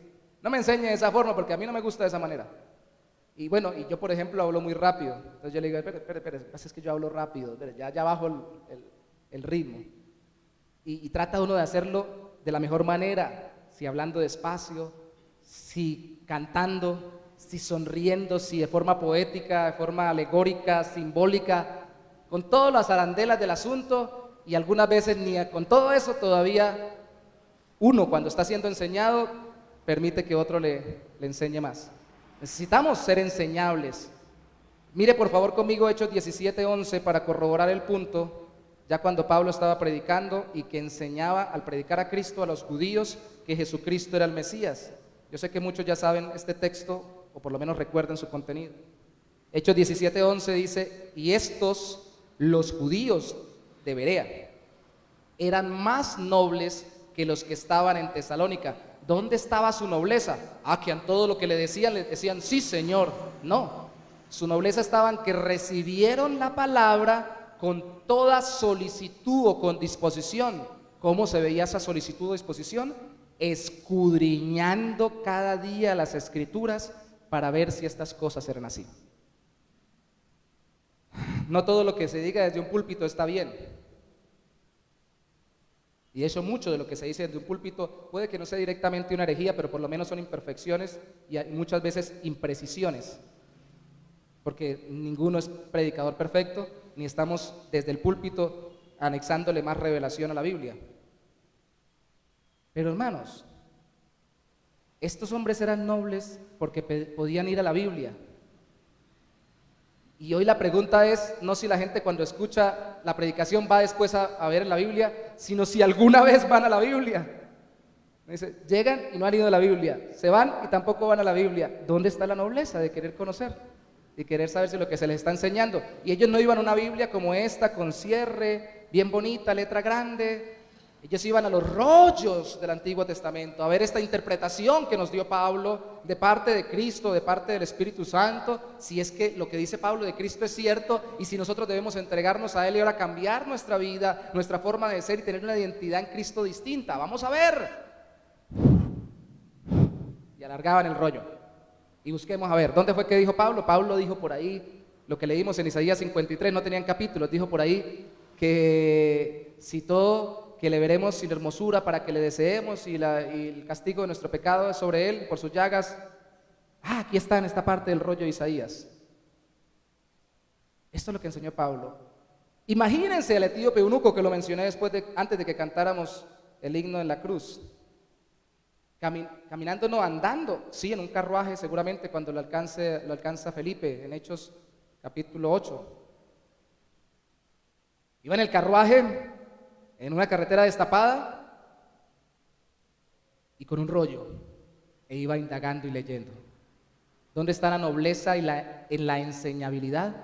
no me enseñe de esa forma porque a mí no me gusta de esa manera. Y bueno, y yo por ejemplo hablo muy rápido, entonces yo le digo, espere, es que yo hablo rápido, ya bajo el ritmo. Y trata uno de hacerlo de la mejor manera, si hablando despacio, si cantando, si sonriendo, si de forma poética, de forma alegórica, simbólica, con todas las arandelas del asunto, y algunas veces ni con todo eso todavía uno cuando está siendo enseñado permite que otro le enseñe más. Necesitamos ser enseñables. Mire por favor conmigo Hechos 17:11 para corroborar el punto, ya cuando Pablo estaba predicando y que enseñaba al predicar a Cristo a los judíos que Jesucristo era el Mesías. Yo sé que muchos ya saben este texto o por lo menos recuerden su contenido. Hechos 17:11 dice, y estos, los judíos de Berea, eran más nobles que los que estaban en Tesalónica. ¿Dónde estaba su nobleza? Que en todo lo que le decían, sí Señor. No, su nobleza estaba en que recibieron la palabra con toda solicitud o con disposición. ¿Cómo se veía esa solicitud o disposición? Escudriñando cada día las escrituras para ver si estas cosas eran así. No todo lo que se diga desde un púlpito está bien. Y de hecho mucho de lo que se dice desde un púlpito puede que no sea directamente una herejía, pero por lo menos son imperfecciones y muchas veces imprecisiones. Porque ninguno es predicador perfecto, ni estamos desde el púlpito anexándole más revelación a la Biblia. Pero hermanos, estos hombres eran nobles porque podían ir a la Biblia. Y hoy la pregunta es, no si la gente cuando escucha la predicación va después a ver la Biblia, sino si alguna vez van a la Biblia. Dice, llegan y no han ido a la Biblia, se van y tampoco van a la Biblia. ¿Dónde está la nobleza de querer conocer y querer saber si lo que se les está enseñando? Y ellos no iban a una Biblia como esta, con cierre, bien bonita, letra grande. Ellos iban a los rollos del Antiguo Testamento, a ver esta interpretación que nos dio Pablo de parte de Cristo, de parte del Espíritu Santo, si es que lo que dice Pablo de Cristo es cierto y si nosotros debemos entregarnos a Él y ahora cambiar nuestra vida, nuestra forma de ser y tener una identidad en Cristo distinta. Vamos a ver. Y alargaban el rollo. Y busquemos a ver, ¿dónde fue que dijo Pablo? Pablo dijo por ahí, lo que leímos en Isaías 53, no tenían capítulos, dijo por ahí que citó que le veremos sin hermosura para que le deseemos y el castigo de nuestro pecado es sobre él por sus llagas. Aquí está en esta parte del rollo de Isaías. Esto es lo que enseñó Pablo. Imagínense al etíope eunuco que lo mencioné antes de que cantáramos el himno en la cruz. Caminando, no, andando, sí, en un carruaje seguramente cuando lo alcanza Felipe en Hechos capítulo 8. Iba en el carruaje, en una carretera destapada y con un rollo, e iba indagando y leyendo. ¿Dónde está la nobleza y en la enseñabilidad?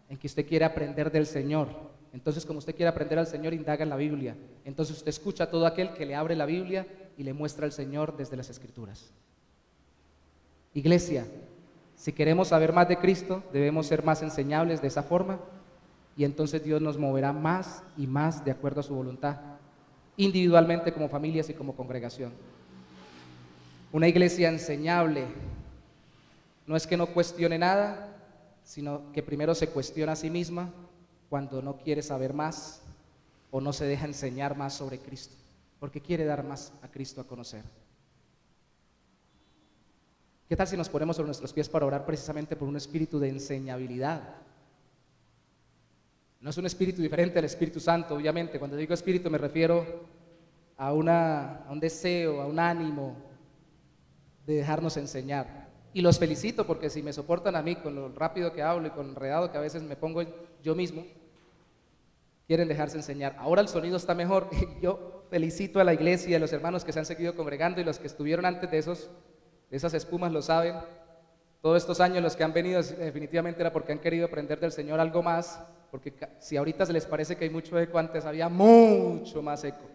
En que usted quiere aprender del Señor. Entonces, como usted quiere aprender al Señor, indaga en la Biblia. Entonces usted escucha a todo aquel que le abre la Biblia y le muestra al Señor desde las Escrituras. Iglesia, si queremos saber más de Cristo, debemos ser más enseñables de esa forma. Y entonces Dios nos moverá más y más de acuerdo a su voluntad, individualmente como familias y como congregación. Una iglesia enseñable no es que no cuestione nada, sino que primero se cuestiona a sí misma cuando no quiere saber más o no se deja enseñar más sobre Cristo, porque quiere dar más a Cristo a conocer. ¿Qué tal si nos ponemos sobre nuestros pies para orar precisamente por un espíritu de enseñabilidad? No es un espíritu diferente al Espíritu Santo, obviamente. Cuando digo espíritu me refiero a un deseo, a un ánimo de dejarnos enseñar. Y los felicito porque si me soportan a mí con lo rápido que hablo y con lo enredado que a veces me pongo yo mismo, quieren dejarse enseñar. Ahora el sonido está mejor. Yo felicito a la iglesia y a los hermanos que se han seguido congregando y los que estuvieron antes de esas espumas lo saben. Todos estos años los que han venido definitivamente era porque han querido aprender del Señor algo más. Porque si ahorita se les parece que hay mucho eco, antes había mucho más eco.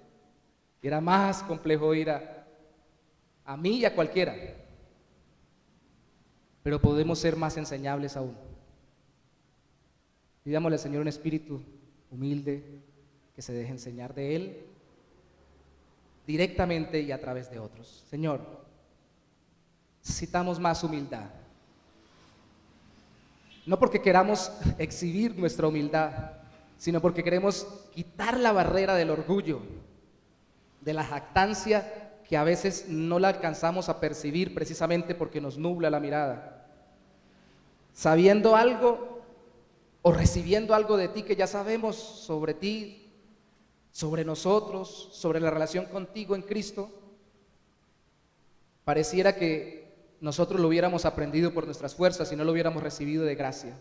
Y era más complejo ir a mí y a cualquiera. pero podemos ser más enseñables aún. Pidámosle al Señor un espíritu humilde, que se deje enseñar de Él directamente y a través de otros. Señor, necesitamos más humildad. No porque queramos exhibir nuestra humildad, sino porque queremos quitar la barrera del orgullo, de la jactancia que a veces no la alcanzamos a percibir precisamente porque nos nubla la mirada. Sabiendo algo o recibiendo algo de ti que ya sabemos sobre ti, sobre nosotros, sobre la relación contigo en Cristo, pareciera que nosotros lo hubiéramos aprendido por nuestras fuerzas y no lo hubiéramos recibido de gracia.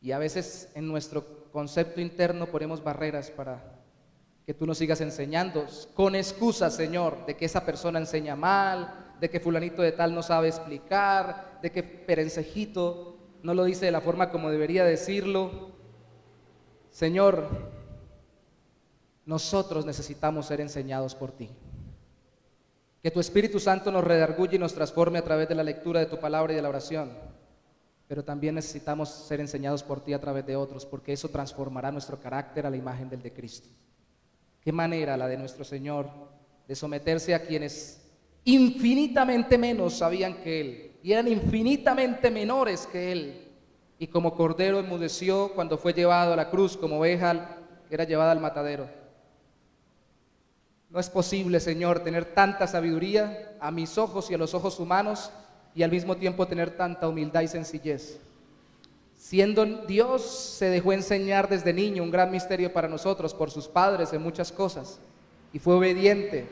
Y a veces en nuestro concepto interno ponemos barreras para que tú nos sigas enseñando, con excusas, Señor, de que esa persona enseña mal, de que fulanito de tal no sabe explicar, de que perencejito no lo dice de la forma como debería decirlo. Señor, nosotros necesitamos ser enseñados por ti. Que tu Espíritu Santo nos redarguye y nos transforme a través de la lectura de tu palabra y de la oración. Pero también necesitamos ser enseñados por ti a través de otros, porque eso transformará nuestro carácter a la imagen del de Cristo. Qué manera la de nuestro Señor de someterse a quienes infinitamente menos sabían que Él, y eran infinitamente menores que Él, y como cordero enmudeció cuando fue llevado a la cruz, como oveja que era llevada al matadero. No es posible, Señor, tener tanta sabiduría a mis ojos y a los ojos humanos y al mismo tiempo tener tanta humildad y sencillez. Siendo Dios, se dejó enseñar desde niño, un gran misterio para nosotros, por sus padres en muchas cosas, y fue obediente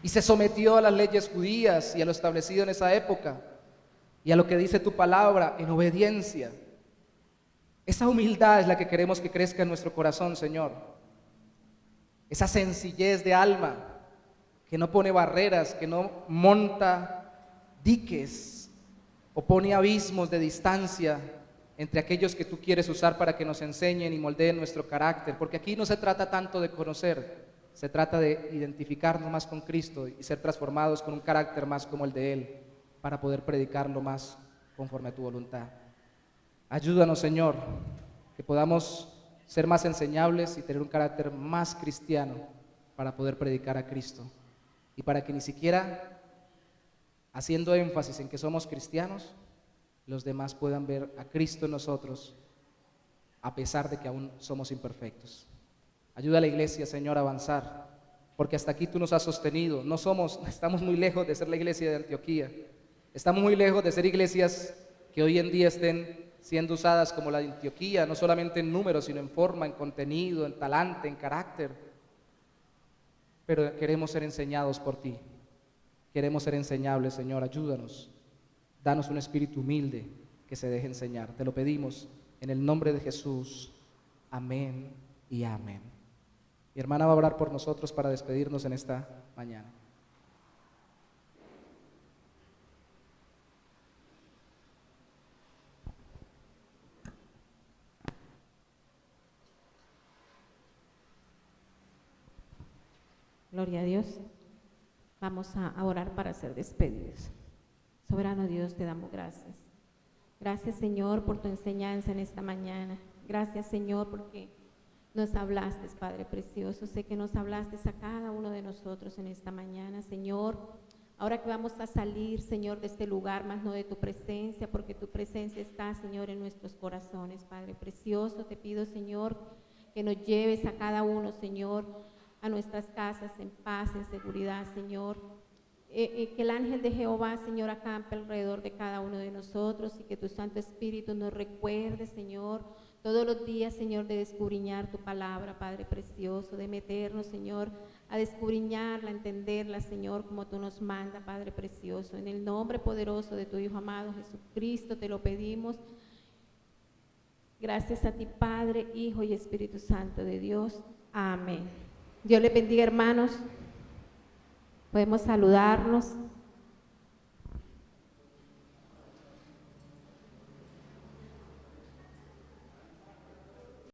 y se sometió a las leyes judías y a lo establecido en esa época y a lo que dice tu palabra en obediencia. Esa humildad es la que queremos que crezca en nuestro corazón, Señor. Esa sencillez de alma que no pone barreras, que no monta diques o pone abismos de distancia entre aquellos que tú quieres usar para que nos enseñen y moldeen nuestro carácter, porque aquí no se trata tanto de conocer, se trata de identificarnos más con Cristo y ser transformados con un carácter más como el de Él, para poder predicarlo más conforme a tu voluntad. Ayúdanos, Señor, que podamos ser más enseñables y tener un carácter más cristiano para poder predicar a Cristo, y para que ni siquiera haciendo énfasis en que somos cristianos, los demás puedan ver a Cristo en nosotros, a pesar de que aún somos imperfectos. Ayuda a la iglesia, Señor, a avanzar, porque hasta aquí tú nos has sostenido. Estamos muy lejos de ser la iglesia de Antioquía, estamos muy lejos de ser iglesias que hoy en día estén siendo usadas como la de Antioquía, no solamente en números, sino en forma, en contenido, en talante, en carácter. Pero queremos ser enseñados por ti, queremos ser enseñables, Señor. Ayúdanos, danos un espíritu humilde que se deje enseñar. Te lo pedimos en el nombre de Jesús. Amén y amén. Mi hermana va a orar por nosotros para despedirnos en esta mañana. Gloria a Dios. Vamos a orar para ser despedidos. Soberano Dios, te damos gracias. Gracias, Señor, por tu enseñanza en esta mañana. Gracias, Señor, porque nos hablaste, Padre precioso. Sé que nos hablaste a cada uno de nosotros en esta mañana, Señor. Ahora que vamos a salir, Señor, de este lugar, más no de tu presencia, porque tu presencia está, Señor, en nuestros corazones, Padre precioso. Te pido, Señor, que nos lleves a cada uno, Señor, a nuestras casas en paz, en seguridad, Señor. Que el ángel de Jehová, Señor, acampe alrededor de cada uno de nosotros, y que tu Santo Espíritu nos recuerde, Señor, todos los días, Señor, de descudriñar tu palabra, Padre precioso, de meternos, Señor, a descudriñarla, a entenderla, Señor, como tú nos manda, Padre precioso. En el nombre poderoso de tu Hijo amado Jesucristo te lo pedimos. Gracias a ti, Padre, Hijo y Espíritu Santo de Dios. Amén. Dios les bendiga, hermanos. Podemos saludarnos.